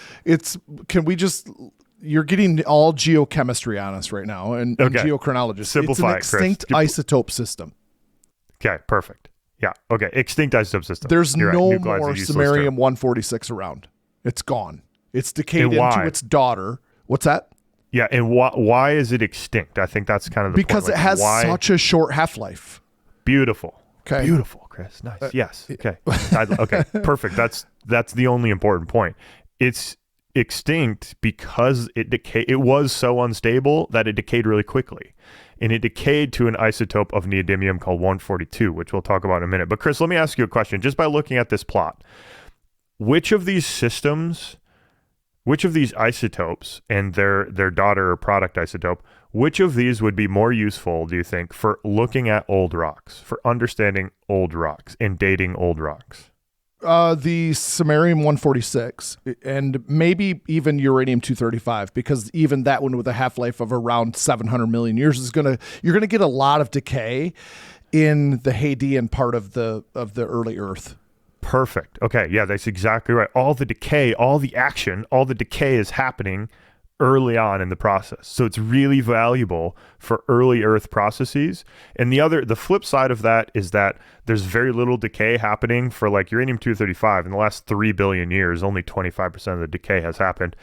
you're getting all geochemistry on us right now and geochronologists. Simplify it's an extinct isotope system. Okay, perfect. Yeah. Okay. Extinct isotope system. There's no more samarium-146 around. It's gone. It's decayed into its daughter. What's that? Yeah, and why is it extinct? I think that's kind of the because point. it has such a short half-life. Beautiful. Okay. Beautiful, Chris. Nice. Yes. Okay. Okay. Perfect. That's the only important point. It's extinct because it was so unstable that it decayed really quickly. And it decayed to an isotope of neodymium called 142, which we'll talk about in a minute. But Chris, let me ask you a question. Just by looking at this plot, which of these isotopes and their daughter or product isotope, which of these would be more useful, do you think, for looking at old rocks, for understanding old rocks and dating old rocks? The samarium 146 and maybe even uranium 235, because even that one with a half-life of around 700 million years you're gonna get a lot of decay in the Hadean part of the early Earth. Perfect. Okay, yeah, that's exactly right. All the decay, all the action, all the decay is happening early on in the process. So it's really valuable for early Earth processes. And the flip side of that is that there's very little decay happening for like uranium-235. In the last 3 billion years, only 25% of the decay has happened.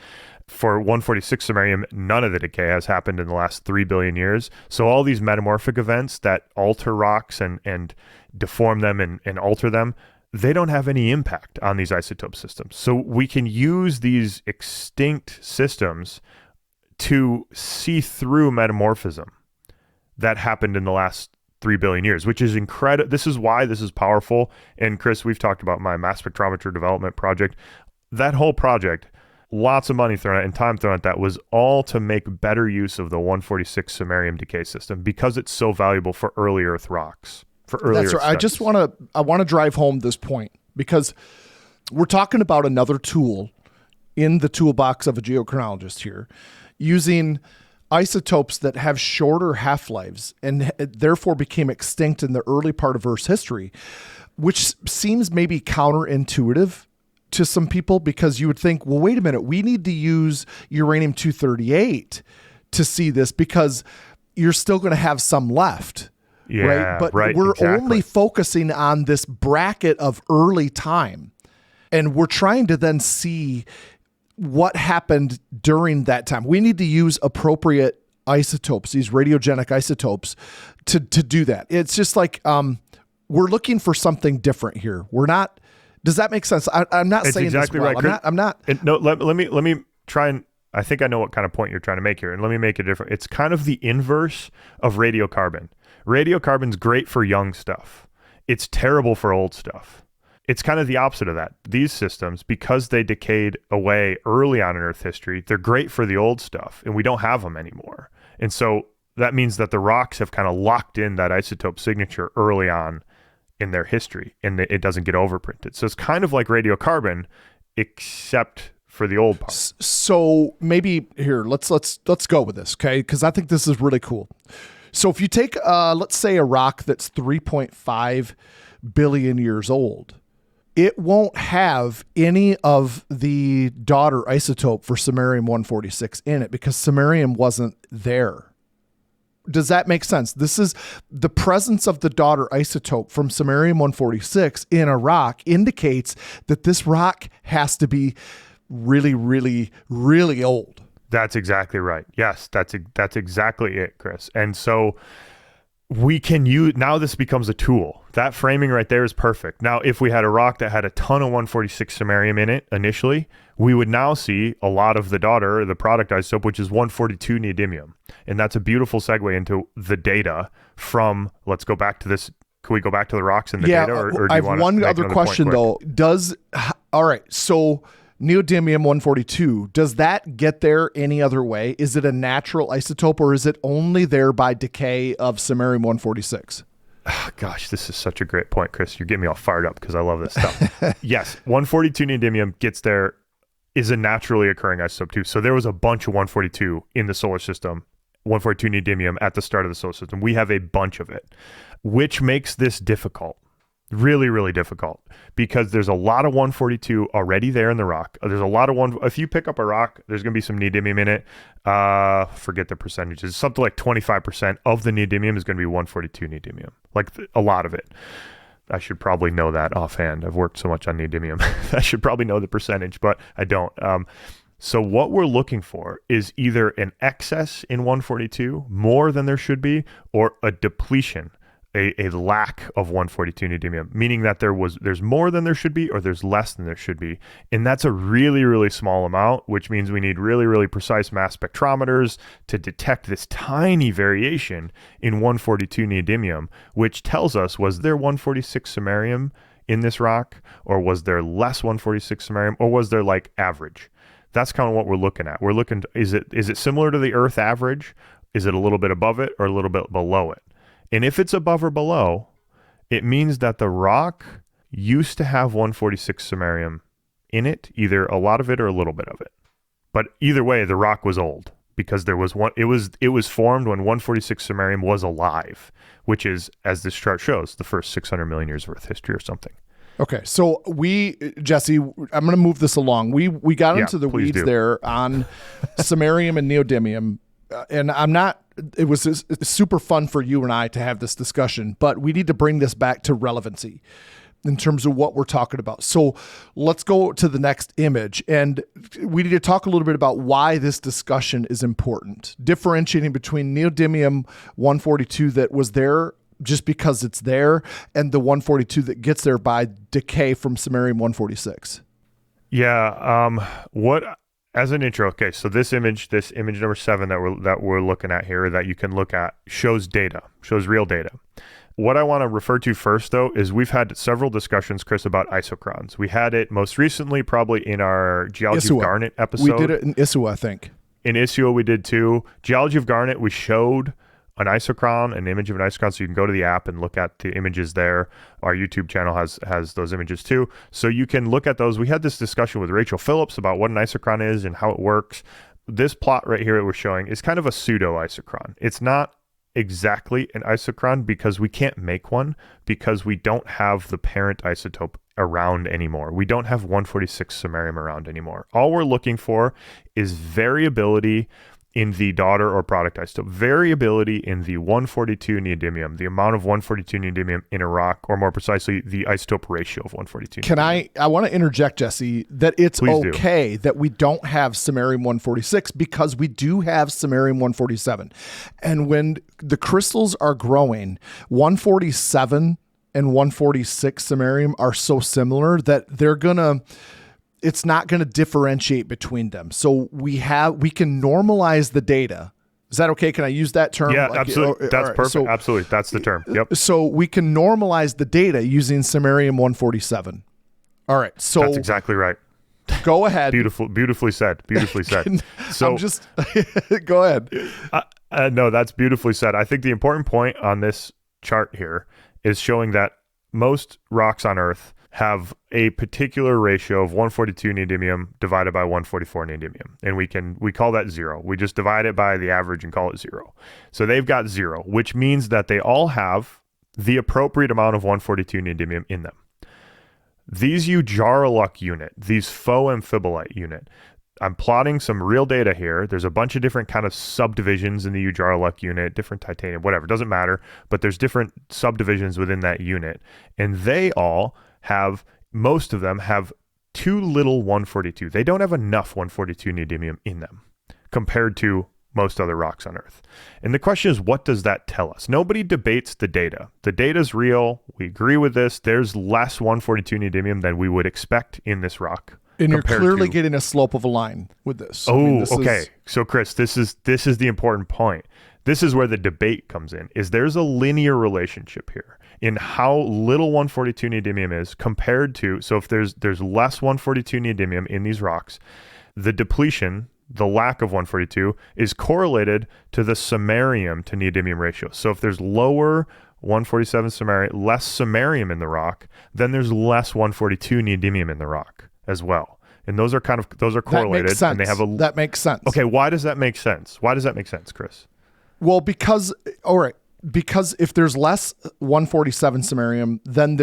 For 146 samarium, none of the decay has happened in the last 3 billion years. So all these metamorphic events that alter rocks and deform them and alter them, they don't have any impact on these isotope systems. So we can use these extinct systems to see through metamorphism that happened in the last 3 billion years, which is incredible. This is why this is powerful. And Chris, we've talked about my mass spectrometer development project. That whole project, lots of money thrown at it and time thrown at that, was all to make better use of the 146 samarium decay system because it's so valuable for early Earth rocks. That's right. I want to drive home this point because we're talking about another tool in the toolbox of a geochronologist here, using isotopes that have shorter half-lives and therefore became extinct in the early part of Earth's history, which seems maybe counterintuitive to some people because you would think, well, wait a minute, we need to use uranium-238 to see this because you're still going to have some left. Yeah, right. But we're only focusing on this bracket of early time. And we're trying to then see what happened during that time. We need to use appropriate isotopes, these radiogenic isotopes, to do that. It's just like we're looking for something different here. We're not. Does that make sense? I'm not saying exactly this well. right. I'm not. No, let me try and. I think I know what kind of point you're trying to make here, and let me make it different. It's kind of the inverse of radiocarbon. Radiocarbon's great for young stuff. It's terrible for old stuff. It's kind of the opposite of that. These systems, because they decayed away early on in Earth history, they're great for the old stuff, and we don't have them anymore. And so that means that the rocks have kind of locked in that isotope signature early on in their history, and it doesn't get overprinted. So it's kind of like radiocarbon, except for the old part. So maybe here, let's go with this, okay? Because I think this is really cool. So if you take, let's say, a rock that's 3.5 billion years old, it won't have any of the daughter isotope for samarium 146 in it because samarium wasn't there. Does that make sense? This is the presence of the daughter isotope from samarium 146 in a rock indicates that this rock has to be really, really, really old. That's exactly right. Yes, that's exactly it, Chris. And so we can use, now this becomes a tool. That framing right there is perfect. Now, if we had a rock that had a ton of 146 samarium in it initially, we would now see a lot of the daughter, or the product isotope, which is 142 neodymium. And that's a beautiful segue into the data from, let's go back to this. Can we go back to the rocks and the data? Or do you I have one other question though. All right, so neodymium 142, does that get there any other way? Is it a natural isotope or is it only there by decay of samarium 146? Gosh, this is such a great point, Chris. You're getting me all fired up because I love this stuff. Yes, 142 neodymium gets there, is a naturally occurring isotope too. So there was a bunch of 142 in the solar system, 142 neodymium at the start of the solar system. We have a bunch of it, which makes this difficult. Really, really difficult because there's a lot of 142 already there in the rock. There's a lot of if you pick up a rock, there's going to be some neodymium in it. Forget the percentages. Something like 25% of the neodymium is going to be 142 neodymium, like a lot of it. I should probably know that offhand. I've worked so much on neodymium. I should probably know the percentage, but I don't. So what we're looking for is either an excess in 142, more than there should be, or a depletion, a lack of 142 neodymium, meaning that there's more than there should be or there's less than there should be. And that's a really, really small amount, which means we need really, really precise mass spectrometers to detect this tiny variation in 142 neodymium, which tells us, was there 146 samarium in this rock, or was there less 146 samarium, or was there like average? That's kind of what we're looking at. We're looking, is it similar to the Earth average? Is it a little bit above it or a little bit below it? And if it's above or below, it means that the rock used to have 146 samarium in it, either a lot of it or a little bit of it. But either way, the rock was old because there was one. It was formed when 146 samarium was alive, which is, as this chart shows, the first 600 million years of Earth history or something. Okay, so Jesse, I'm going to move this along. We got into the weeds there on samarium and neodymium, and it was super fun for you and I to have this discussion, but we need to bring this back to relevancy in terms of what we're talking about. So let's go to the next image, and we need to talk a little bit about why this discussion is important, differentiating between neodymium 142 that was there just because it's there, and the 142 that gets there by decay from samarium 146. Yeah. As an intro, okay, so this image number 7 that we're looking at here, that you can look at, shows real data. What I want to refer to first, though, is we've had several discussions, Chris, about isochrons. We had it most recently probably in our Geology of Garnet episode. We did it in ISUA, I think. In ISUA, we did too. Geology of Garnet, we showed an isochron, an image of an isochron, so you can go to the app and look at the images there. Our YouTube channel has those images too, so you can look at those. We had this discussion with Rachel Phillips about what an isochron is and how it works. This plot right here that we're showing is kind of a pseudo isochron. It's not exactly an isochron because we can't make one, because we don't have the parent isotope around anymore. We don't have 146 samarium around anymore. All we're looking for is variability in the daughter or product isotope, variability in the 142 neodymium, the amount of 142 neodymium in a rock, or more precisely, the isotope ratio of 142. Can I want to interject, Jesse, that it's Please okay that we don't have samarium 146 because we do have samarium 147. And when the crystals are growing, 147 and 146 samarium are so similar that it's not going to differentiate between them. So we can normalize the data. Is that okay? Can I use that term? Yeah, absolutely. That's perfect. So, absolutely. That's the term. Yep. So we can normalize the data using samarium 147. All right. So that's exactly right. Go ahead. Beautifully said. Beautifully said. So go ahead. No, that's beautifully said. I think the important point on this chart here is showing that most rocks on Earth have a particular ratio of 142 neodymium divided by 144 neodymium. And we call that 0. We just divide it by the average and call it 0. So they've got 0, which means that they all have the appropriate amount of 142 neodymium in them. These Ujaraaluk unit, these faux amphibolite unit, I'm plotting some real data here. There's a bunch of different kind of subdivisions in the Ujaraaluk unit, different titanium, whatever, doesn't matter. But there's different subdivisions within that unit. And most of them have too little 142. They don't have enough 142 neodymium in them compared to most other rocks on Earth. And the question is, what does that tell us? Nobody debates the data. The data's real. We agree with this. There's less 142 neodymium than we would expect in this rock. And you're clearly getting a slope of a line with this. Okay. So Chris, this is the important point. This is where the debate comes in, is there's a linear relationship here in how little 142 neodymium is compared to, so if there's less 142 neodymium in these rocks, the depletion, the lack of 142, is correlated to the samarium to neodymium ratio. So if there's lower 147 samarium, less samarium in the rock, then there's less 142 neodymium in the rock as well. And those are correlated. That makes sense. Okay, why does that make sense? Why does that make sense, Chris? Well, because if there's less 147 samarium, then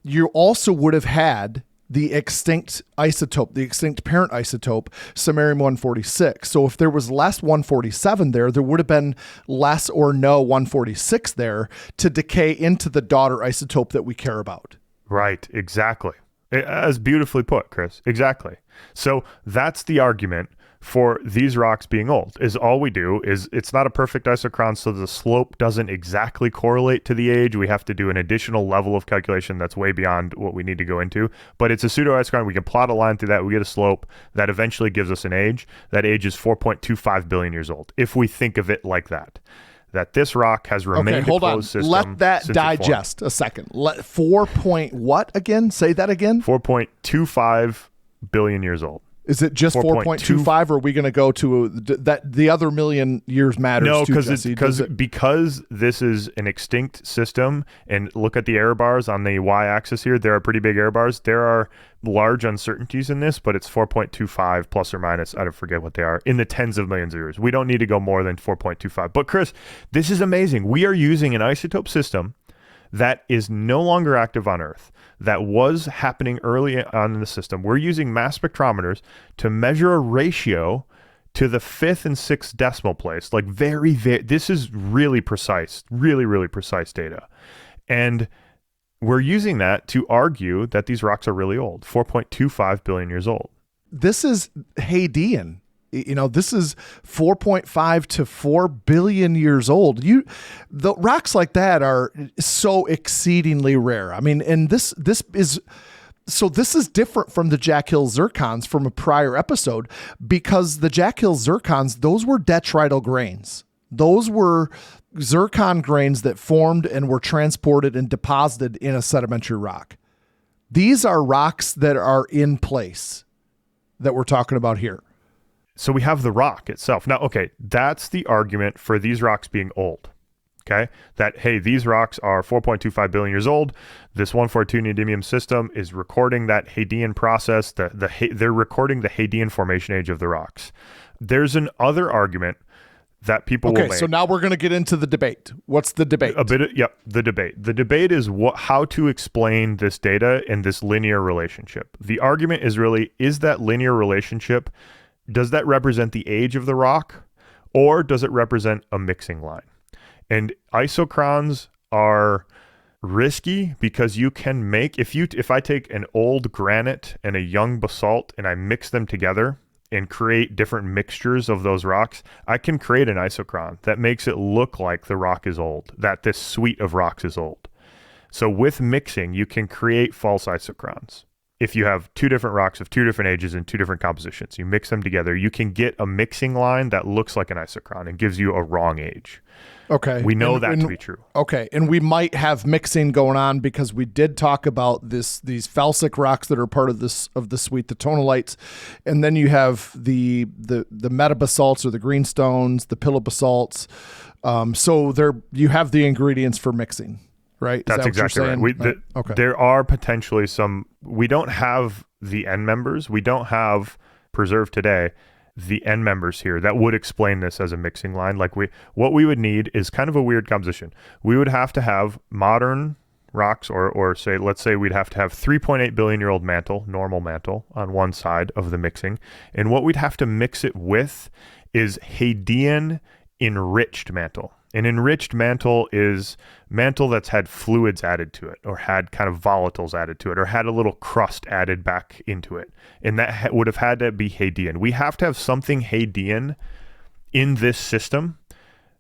you also would have had the extinct isotope, the extinct parent isotope, samarium 146. So if there was less 147 there would have been less or no 146 there to decay into the daughter isotope that we care about. Right, exactly. As beautifully put, Chris. Exactly. So that's the argument for these rocks being old. Is all we do is it's not a perfect isochron, so the slope doesn't exactly correlate to the age. We have to do an additional level of calculation that's way beyond what we need to go into. But it's a pseudo isochron. We can plot a line through that. We get a slope that eventually gives us an age. That age is 4.25 billion years old. If we think of it like that. That this rock has remained a closed system. Let that digest a second. Let 4 point what again? Say that again. 4.25 billion years old. Is it just 4.25, or are we going to go to that? The other million years matters. No, because because this is an extinct system, and look at the error bars on the y-axis here. There are pretty big error bars. There are large uncertainties in this, but it's 4.25 plus or minus. I don't forget what they are in the tens of millions of years. We don't need to go more than 4.25. But Chris, this is amazing. We are using an isotope system that is no longer active on Earth, that was happening early on in the system. We're using mass spectrometers to measure a ratio to the 5th and 6th decimal place. Like very, this is really precise, really, really precise data. And we're using that to argue that these rocks are really old, 4.25 billion years old. This is Hadean. This is 4.5 to 4 billion years old. The rocks like that are so exceedingly rare. I mean, and this is different from the Jack Hill zircons from a prior episode, because the Jack Hill zircons, those were detrital grains. Those were zircon grains that formed and were transported and deposited in a sedimentary rock. These are rocks that are in place that we're talking about here. So we have the rock itself. Now, okay, that's the argument for these rocks being old. Okay, that, hey, these rocks are 4.25 billion years old. This 142 neodymium system is recording that Hadean process. They're recording the Hadean formation age of the rocks. There's an other argument that people will make. Okay, so now we're going to get into the debate. What's the debate? The debate. The debate is how to explain this data in this linear relationship. The argument is really, is that linear relationship, does that represent the age of the rock, or does it represent a mixing line? And isochrons are risky because you can make, if I take an old granite and a young basalt and I mix them together and create different mixtures of those rocks, I can create an isochron that makes it look like the rock is old, that this suite of rocks is old. So with mixing, you can create false isochrons. If you have two different rocks of two different ages and two different compositions, you mix them together, you can get a mixing line that looks like an isochron and gives you a wrong age. Okay. We know that to be true. Okay. And we might have mixing going on because we did talk about these felsic rocks that are part of the suite, the tonalites. And then you have the metabasalts or the greenstones, the pillow-basalts. So you have the ingredients for mixing. Right? That's exactly right. Okay. There are potentially some, we don't have the end members. We don't have preserved today the end members here that would explain this as a mixing line. Like what we would need is kind of a weird composition. We would have to have modern rocks or say, let's say we'd have to have 3.8 billion year old mantle, normal mantle on one side of the mixing. And what we'd have to mix it with is Hadean enriched mantle. An enriched mantle is mantle that's had fluids added to it or had kind of volatiles added to it or had a little crust added back into it. And that would have had to be Hadean. We have to have something Hadean in this system.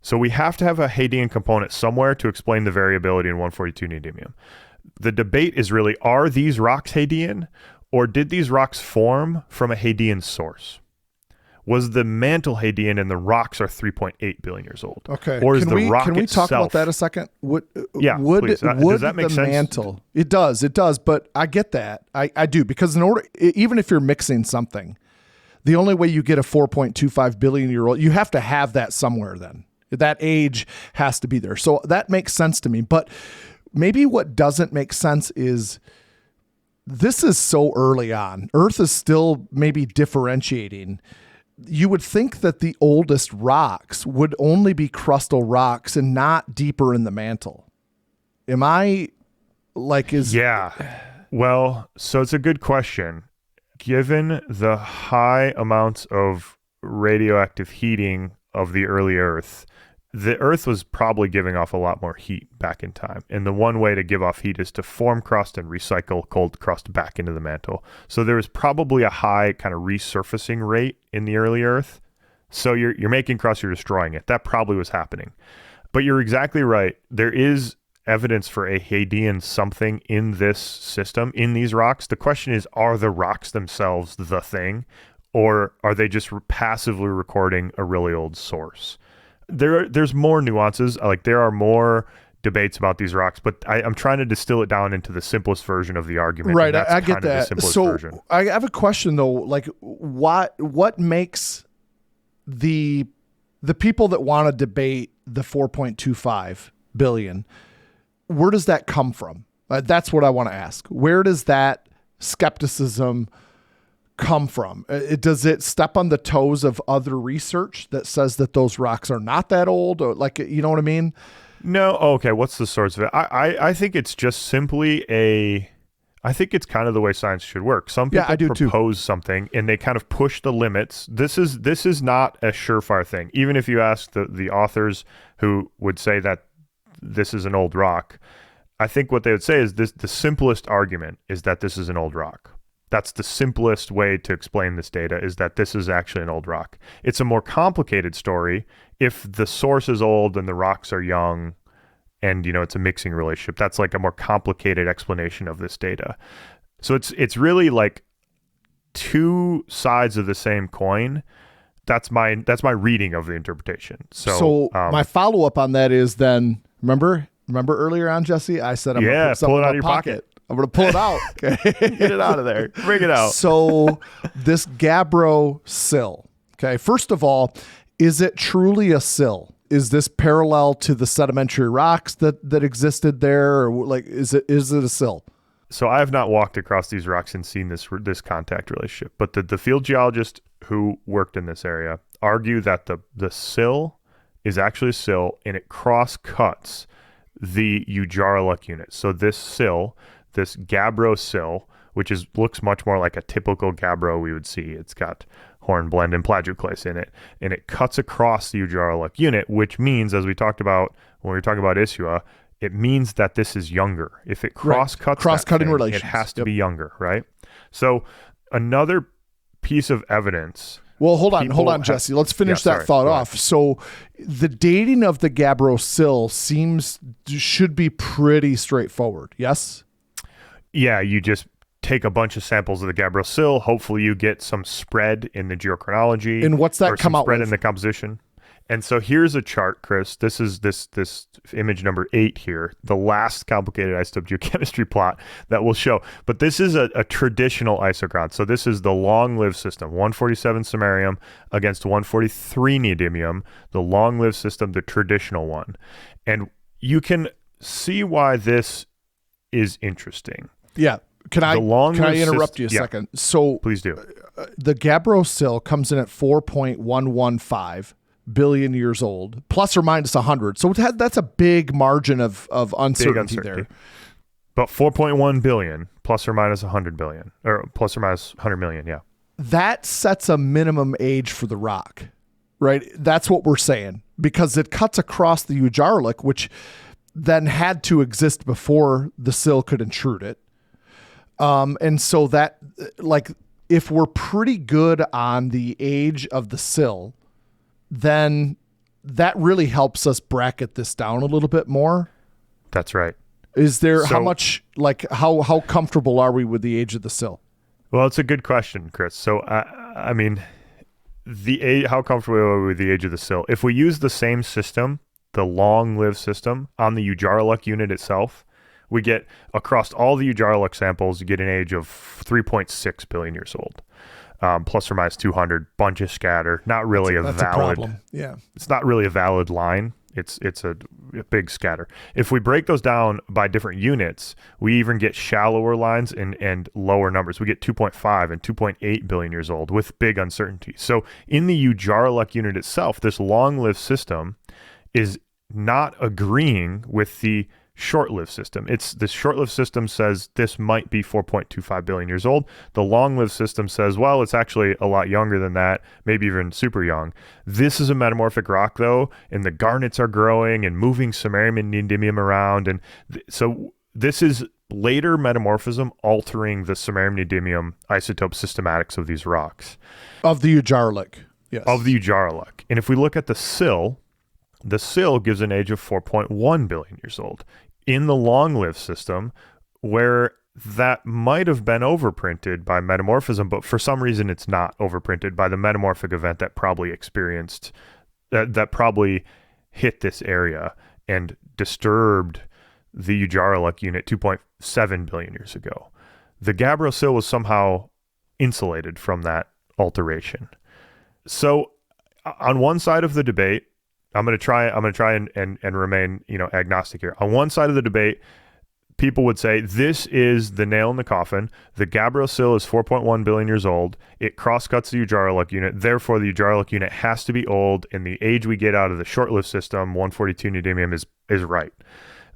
So we have to have a Hadean component somewhere to explain the variability in 142 neodymium. The debate is really, are these rocks Hadean, or did these rocks form from a Hadean source? Was the mantle Hadean and the rocks are 3.8 billion years old? Okay. Or is the rock Can we talk itself, about that a second? Please. Does that make sense? Mantle? It does. But I get that. I do, because even if you're mixing something, the only way you get a 4.25 billion year old, you have to have that somewhere then. That age has to be there. So that makes sense to me. But maybe what doesn't make sense is this is so early on. Earth is still maybe differentiating. You would think that the oldest rocks would only be crustal rocks and not deeper in the mantle. Am I Yeah. Well, so it's a good question. Given the high amounts of radioactive heating of the early Earth, the Earth was probably giving off a lot more heat back in time. And the one way to give off heat is to form crust and recycle cold crust back into the mantle. So there was probably a high kind of resurfacing rate in the early Earth. So you're making crust, you're destroying it. That probably was happening. But you're exactly right. There is evidence for a Hadean something in this system, in these rocks. The question is, are the rocks themselves the thing? Or are they just passively recording a really old source? There's more nuances. Like there are more debates about these rocks, but I'm trying to distill it down into the simplest version of the argument. Right, I get that. So version. I have a question though. Like, what makes the people that want to debate the 4.25 billion? Where does that come from? That's what I want to ask. Where does that skepticism come from? Does it step on the toes of other research that says that those rocks are not that old? Or like, you know what I mean? No. Okay. What's the source of it? I think it's just simply I think it's kind of the way science should work. Some people propose something and they kind of push the limits. This is not a surefire thing. Even if you ask the authors who would say that this is an old rock, I think what they would say is the simplest argument is that this is an old rock. That's the simplest way to explain this data, is that this is actually an old rock. It's a more complicated story if the source is old and the rocks are young and, it's a mixing relationship. That's like a more complicated explanation of this data. So it's really like two sides of the same coin. That's my reading of the interpretation. So my follow-up on that is then, remember earlier on, Jesse, I said, I'm going to put something pull it out in of my your pocket. I'm going to pull it out. Okay. Get it out of there. Bring it out. So this gabbro sill, okay, first of all, is it truly a sill? Is this parallel to the sedimentary rocks that existed there? Or like, is it a sill? So I have not walked across these rocks and seen this contact relationship, but the field geologist who worked in this area argue that the sill is actually a sill and it cross cuts the Ujaraaluk unit. So this sill, this gabbro sill, which looks much more like a typical gabbro we would see. It's got hornblende and plagioclase in it, and it cuts across the Ujaraaluk unit, which means, as we talked about when we were talking about Isua, it means that this is younger. If it cross-cutting relations, it has to be younger, right? So another piece of evidence. Well, hold on, Jesse. Let's finish that thought off. So the dating of the gabbro sill should be pretty straightforward. Yes? Yeah, you just take a bunch of samples of the gabbro sill. Hopefully you get some spread in the geochronology. And what's that come out with? Spread in the composition. And so here's a chart, Chris. This is this image number 8 here, the last complicated isotope geochemistry plot that we'll show. But this is a traditional isochron. So this is the long-lived system, 147 samarium against 143 neodymium, the long-lived system, the traditional one. And you can see why this is interesting. Yeah. Can I interrupt you a second? So please do. The gabbro sill comes in at 4.115 billion years old, plus or minus 100. So that's a big margin of uncertainty there. But 4.1 billion plus or minus 100 billion, or plus or minus 100 million, yeah. That sets a minimum age for the rock, right? That's what we're saying, because it cuts across the Ujaraaluk, which then had to exist before the sill could intrude it. And so that, like, if we're pretty good on the age of the sill, then that really helps us bracket this down a little bit more. That's right. Is there how comfortable are we with the age of the sill? Well, it's a good question, Chris. So, I mean, how comfortable are we with the age of the sill? If we use the same system, the long-lived system, on the Ujaraaluk unit itself, we get, across all the Ujaraaluk samples, you get an age of 3.6 billion years old, plus or minus 200, bunch of scatter. Not really that's a valid. Problem. Yeah, it's not really a valid line. It's a big scatter. If we break those down by different units, we even get shallower lines and lower numbers. We get 2.5 and 2.8 billion years old with big uncertainty. So in the Ujaraaluk unit itself, this long-lived system is not agreeing with the short-lived system. The short-lived system says this might be 4.25 billion years old. The long-lived system says, well, it's actually a lot younger than that, maybe even super young. This is a metamorphic rock, though, and the garnets are growing and moving samarium and neodymium around. And so this is later metamorphism altering the samarium neodymium isotope systematics of these rocks. Of the Ujaraaluk, yes. Of the Ujaraaluk. And if we look at the sill gives an age of 4.1 billion years old. In the long-lived system, where that might have been overprinted by metamorphism, but for some reason it's not overprinted by the metamorphic event that probably experienced, that probably hit this area and disturbed the Ujaraaluk unit 2.7 billion years ago. The Gabbro sill was somehow insulated from that alteration. So on one side of the debate, I'm going to try and remain, agnostic here. On one side of the debate, people would say this is the nail in the coffin. The Gabbro sill is 4.1 billion years old. It cross-cuts the Ujaraaluk unit. Therefore, the Ujaraaluk unit has to be old, and the age we get out of the short-lived system, 142 neodymium, is right.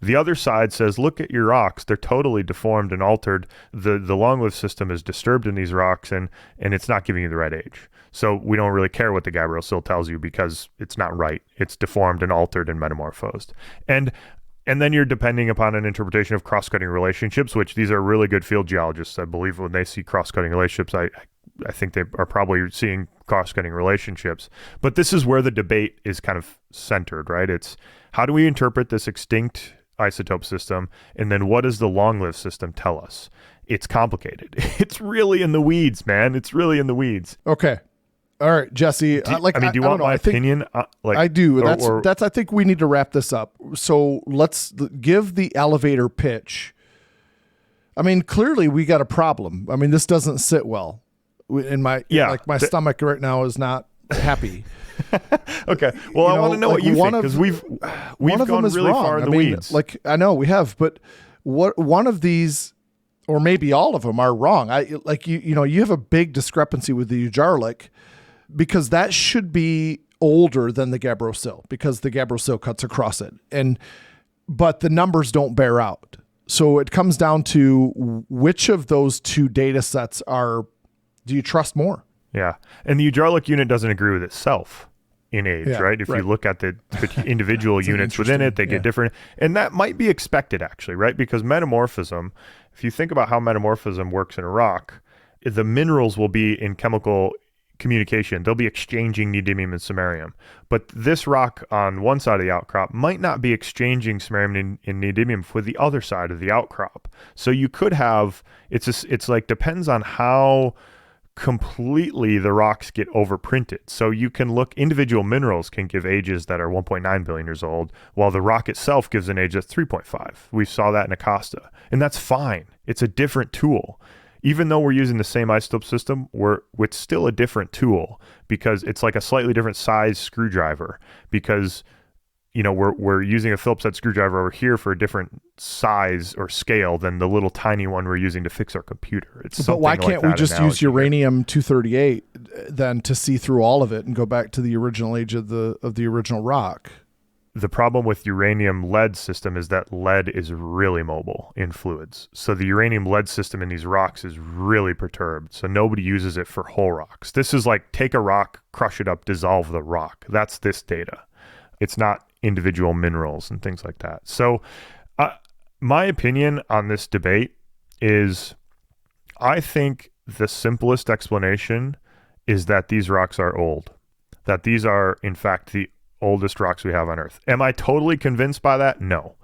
The other side says, look at your rocks. They're totally deformed and altered. The long-lived system is disturbed in these rocks, and it's not giving you the right age. So we don't really care what the Gabbro sill tells you because it's not right. It's deformed and altered and metamorphosed. And then you're depending upon an interpretation of cross-cutting relationships, which these are really good field geologists. I believe when they see cross-cutting relationships, I think they are probably seeing cross-cutting relationships. But this is where the debate is kind of centered, right? It's how do we interpret this extinct isotope system, and then what does the long-lived system tell us? It's complicated. It's really in the weeds, man. It's really in the weeds. Okay. All right, Jesse. Do you want my opinion? I do. That's. I think we need to wrap this up. So let's give the elevator pitch. I mean, clearly we got a problem. I mean, this doesn't sit well. My stomach right now is not happy. Okay. Well, I want to know what you think, because we've gone really far in the weeds. I know we have, but one of these, or maybe all of them, are wrong. You have a big discrepancy with the Ujaraaluk, because that should be older than the Gabbro sill, because the Gabbro sill cuts across it, but the numbers don't bear out. So it comes down to which of those two data sets do you trust more? Yeah. And the Ujaraaluk unit doesn't agree with itself in age, right? If you look at the individual units within it, they get different. And that might be expected, actually, right? Because metamorphism, if you think about how metamorphism works in a rock, the minerals will be in chemical communication. They'll be exchanging neodymium and samarium. But this rock on one side of the outcrop might not be exchanging samarium and neodymium for the other side of the outcrop. So you could have, depends on how completely the rocks get overprinted. So you can look, individual minerals can give ages that are 1.9 billion years old, while the rock itself gives an age that's 3.5. We saw that in Acosta, and that's fine. It's a different tool. Even though we're using the same isotope system, it's still a different tool, because it's like a slightly different size screwdriver, because we're using a Phillips head screwdriver over here for a different size or scale than the little tiny one we're using to fix our computer. But why can't we just use uranium-238 then to see through all of it and go back to the original age of the original rock? The problem with uranium lead system is that lead is really mobile in fluids. So the uranium lead system in these rocks is really perturbed. So nobody uses it for whole rocks. This is like take a rock, crush it up, dissolve the rock. That's this data. It's not individual minerals and things like that. So my opinion on this debate is, I think the simplest explanation is that these rocks are old, that these are in fact the oldest rocks we have on Earth. Am I totally convinced by that? No.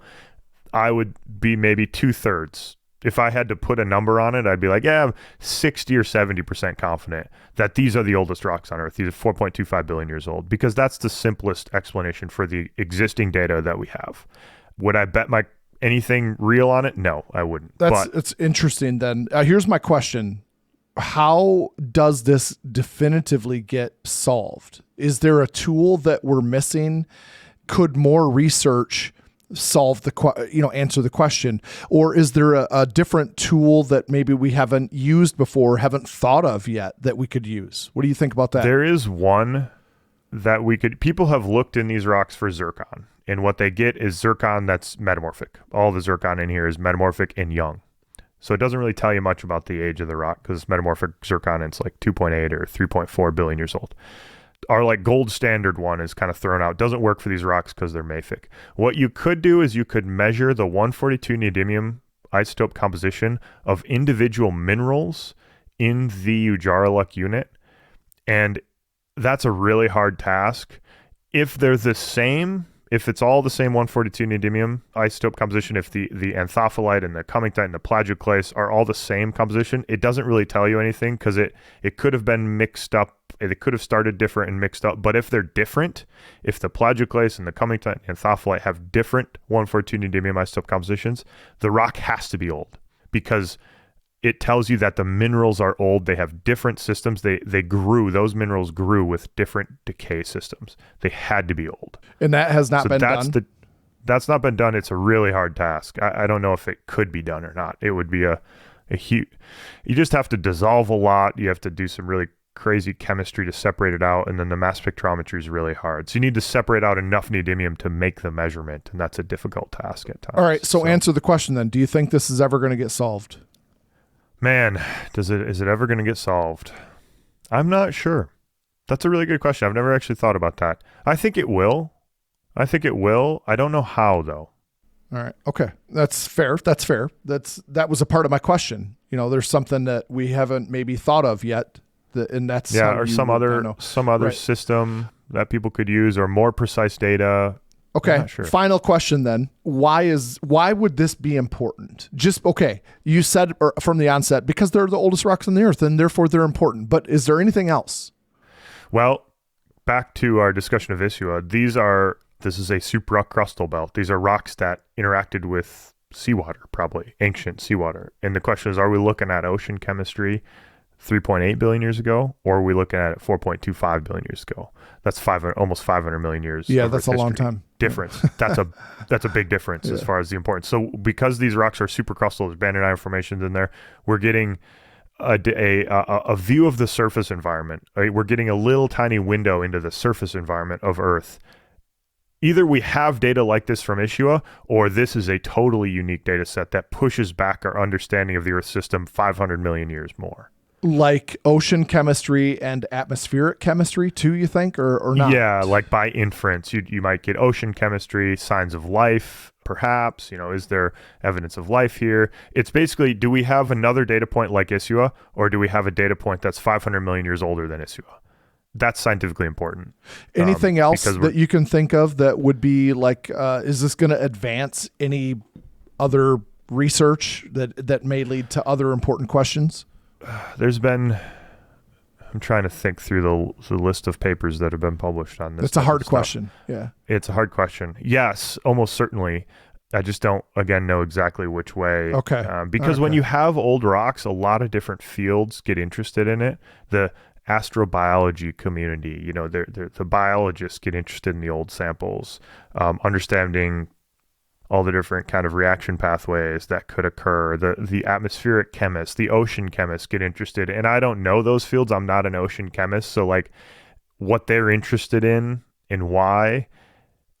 I would be maybe 2/3. If I had to put a number on it, I'd be like, I'm 60 or 70% confident that these are the oldest rocks on Earth. These are 4.25 billion years old, because that's the simplest explanation for the existing data that we have. Would I bet anything real on it? No, I wouldn't. It's interesting then. Here's my question. How does this definitively get solved? Is there a tool that we're missing? Could more research solve answer the question? Or is there a different tool that maybe we haven't used before, haven't thought of yet, that we could use? What do you think about that? There is one that people have looked in these rocks for zircon, And what they get is zircon that's metamorphic. All the zircon in here is metamorphic and young. So it doesn't really tell you much about the age of the rock because metamorphic zircon, it's like 2.8 or 3.4 billion years old. Our like gold standard one is kind of thrown out. Doesn't work for these rocks because they're mafic. What you could do is you could measure the 142 neodymium isotope composition of individual minerals in the Ujaraaluk unit. And that's a really hard task. If they're the same, if it's all the same 142 neodymium isotope composition, if the anthophyllite and the cummingite and the plagioclase are all the same composition, it doesn't really tell you anything because it could have been mixed up. It could have started different and mixed up. But if they're different, if the plagioclase and the cummingite and anthophyllite have different 142 neodymium isotope compositions, the rock has to be old because it tells you that the minerals are old. They have different systems. They grew. Those minerals grew with different decay systems. They had to be old. And that has not been done? That's not been done. It's a really hard task. I don't know if it could be done or not. It would be a huge... You just have to dissolve a lot. You have to do some really crazy chemistry to separate it out. And then the mass spectrometry is really hard. So you need to separate out enough neodymium to make the measurement. And that's a difficult task at times. All right. So answer the question then. Do you think this is ever going to get solved? Man, is it ever going to get solved? I'm not sure. That's a really good question. I've never actually thought about that. I think it will. I don't know how though. All right. Okay. That's fair. That was a part of my question. You know, there's something that we haven't maybe thought of yet. And that's or some other right. system that people could use or more precise data. Okay. Sure. Final question then. Why would this be important? You said from the onset, because they're the oldest rocks on the earth and therefore they're important. But is there anything else? Well, back to our discussion of Isua, this is a supracrustal belt. These are rocks that interacted with seawater, probably ancient seawater. And the question is, are we looking at ocean chemistry 3.8 billion years ago, or are we looking at it 4.25 billion years ago? That's almost 500 million years. Yeah, that's a long time. Difference. That's a big difference as far as the importance. So because these rocks are supercrustal, there's banded iron formations in there, we're getting a view of the surface environment. Right? We're getting a little tiny window into the surface environment of Earth. Either we have data like this from Isua, or this is a totally unique data set that pushes back our understanding of the Earth system 500 million years more. Like ocean chemistry and atmospheric chemistry too, you think, or not? Yeah, like by inference, you might get ocean chemistry, signs of life, perhaps. You know, is there evidence of life here? It's basically, do we have another data point like Isua, or do we have a data point that's 500 million years older than Isua? That's scientifically important. Anything else that you can think of that would be like, is this going to advance any other research that may lead to other important questions? I'm trying to think through the list of papers that have been published on this. It's a hard question. Yeah. It's a hard question. Yes, almost certainly. I just don't, again, know exactly which way. Okay. Because when you have old rocks, a lot of different fields get interested in it. The astrobiology community, you know, the biologists get interested in the old samples, understanding all the different kind of reaction pathways that could occur. The atmospheric chemists, the ocean chemists get interested. And I don't know those fields. I'm not an ocean chemist. So like what they're interested in and why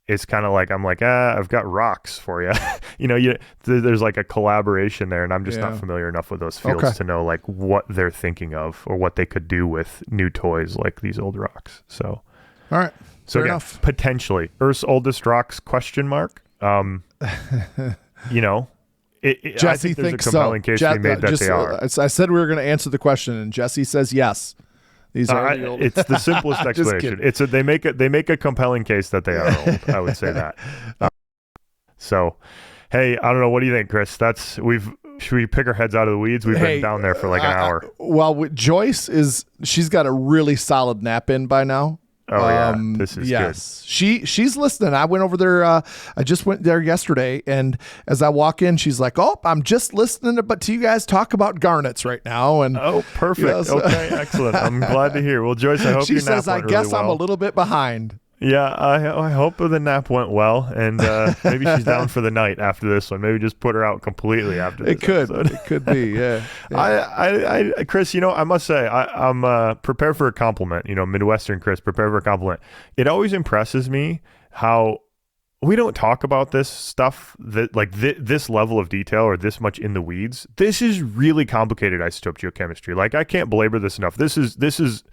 is kind of like, I'm like, I've got rocks for you. You know, there's like a collaboration there, and I'm just not familiar enough with those fields to know like what they're thinking of or what they could do with new toys like these old rocks. So, all right. So again, potentially Earth's oldest rocks, question mark. You know, I think there's a compelling case to be made that they are. I said we were going to answer the question, and Jesse says yes. These are the old. It's the simplest explanation. They make a compelling case that they are old. I would say that. So, hey, I don't know. What do you think, Chris? Should we pick our heads out of the weeds? We've been down there for like an hour. Well, Joyce she's got a really solid nap in by now. Oh yeah, this is good. She's listening. I went over there. I just went there yesterday, and as I walk in, she's like, "Oh, I'm just listening to you guys talk about garnets right now." And perfect. Yes. Okay, excellent. I'm glad to hear. Well, Joyce, I hope she your nap says, "I went guess really well. I'm a little bit behind." Yeah, I hope the nap went well, and maybe she's down for the night after this one. Maybe just put her out completely after this episode. It could be, yeah. I Chris, you know, I must say, I'm prepared for a compliment. You know, Midwestern Chris, prepared for a compliment. It always impresses me how we don't talk about this stuff that like this level of detail or this much in the weeds. This is really complicated isotope geochemistry. Like, I can't belabor this enough. This is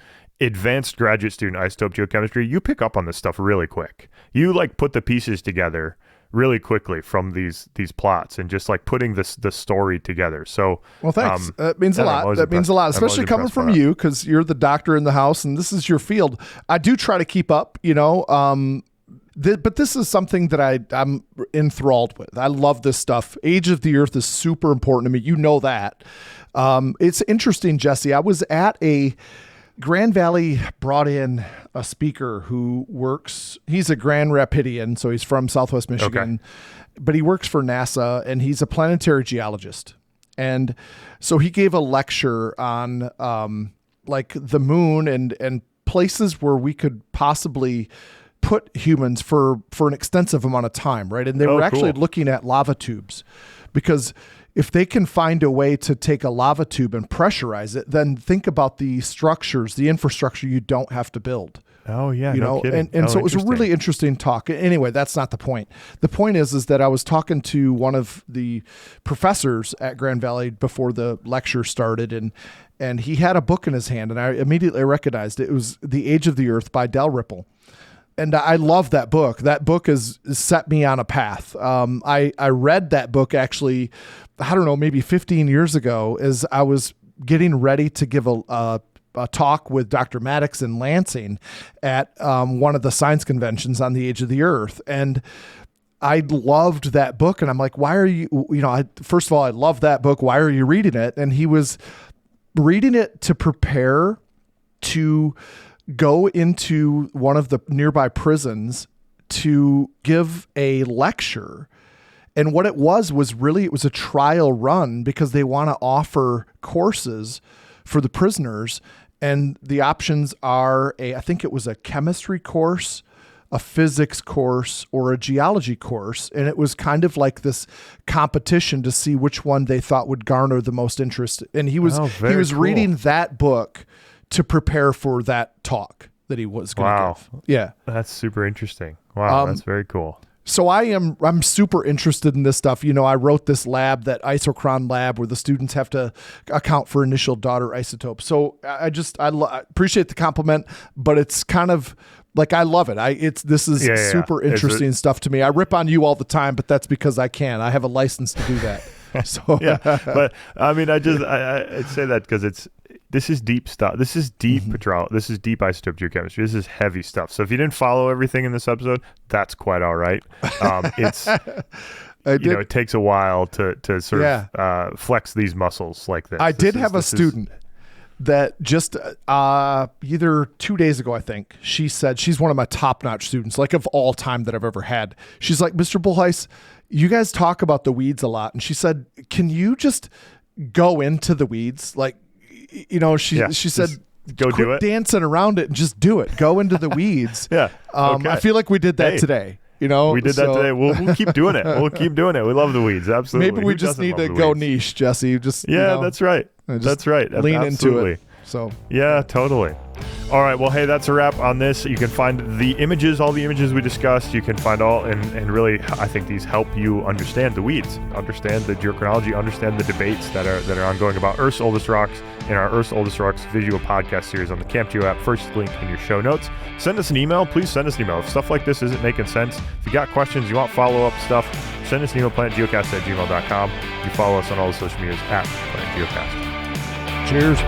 advanced graduate student isotope geochemistry. You pick up on this stuff really quick. You like put the pieces together really quickly from these plots and just like putting the story together. So, well, thanks. That means a lot. That means a lot, especially coming from you, because you're the doctor in the house and this is your field. I do try to keep up, but this is something that I'm enthralled with. I love this stuff. Age of the Earth is super important to me. You know that. It's interesting, Jesse. I was at Grand Valley brought in a speaker who he's a Grand Rapidian, so he's from Southwest Michigan, but he works for NASA and he's a planetary geologist. And so he gave a lecture on like the moon and places where we could possibly put humans for an extensive amount of time, right? And they were actually looking at lava tubes, because if they can find a way to take a lava tube and pressurize it, then think about the structures, the infrastructure you don't have to build. Oh yeah, no kidding. And so it was a really interesting talk. Anyway, that's not the point. The point is that I was talking to one of the professors at Grand Valley before the lecture started, and he had a book in his hand, and I immediately recognized it. It was The Age of the Earth by Dalrymple. And I love that book. That book has set me on a path. I read that book actually, I don't know, maybe 15 years ago, as I was getting ready to give a talk with Dr. Maddox in Lansing at one of the science conventions on the age of the Earth. And I loved that book. And I'm like, why are you, first of all, I love that book. Why are you reading it? And he was reading it to prepare to go into one of the nearby prisons to give a lecture. And what it was really, it was a trial run, because they want to offer courses for the prisoners. And the options are I think it was a chemistry course, a physics course, or a geology course. And it was kind of like this competition to see which one they thought would garner the most interest. And he was reading that book to prepare for that talk that he was going to give. Yeah. That's super interesting. Wow. That's very cool. So I'm super interested in this stuff. I wrote this lab, that isochron lab, where the students have to account for initial daughter isotopes. So I appreciate the compliment, but it's kind of like, I love it. This is super interesting stuff to me. I rip on you all the time, but that's because I can. I have a license to do that. So yeah, but I mean, I say that because this is deep stuff. This is deep This is deep isotope geochemistry. This is heavy stuff. So if you didn't follow everything in this episode, that's quite all right. It takes a while to sort of flex these muscles like this. I did have a student that just either 2 days ago, I think, she said, she's one of my top-notch students, like of all time that I've ever had. She's like, Mr. Bolhuis, you guys talk about the weeds a lot. And she said, can you just go into the weeds? Like, she said, go quit do it, dancing around it and just do it. Go into the weeds. I feel like we did that today. We did that today. We'll keep doing it. We'll keep doing it. We love the weeds. Absolutely. Maybe we just need to go niche, Jesse. That's right. That's right. Lean Absolutely. into it. So yeah, totally. All right. Well, hey, that's a wrap on this. You can find the images, all the images we discussed. You can find all, and really, I think these help you understand the weeds, understand the geochronology, understand the debates that are ongoing about Earth's oldest rocks in our Earth's Oldest Rocks visual podcast series on the CampGeo app. First link in your show notes. Send us an email. Please send us an email. If stuff like this isn't making sense, if you got questions, you want follow-up stuff, send us an email, planetgeocast@gmail.com. You follow us on all the social medias at planetgeocast. Cheers.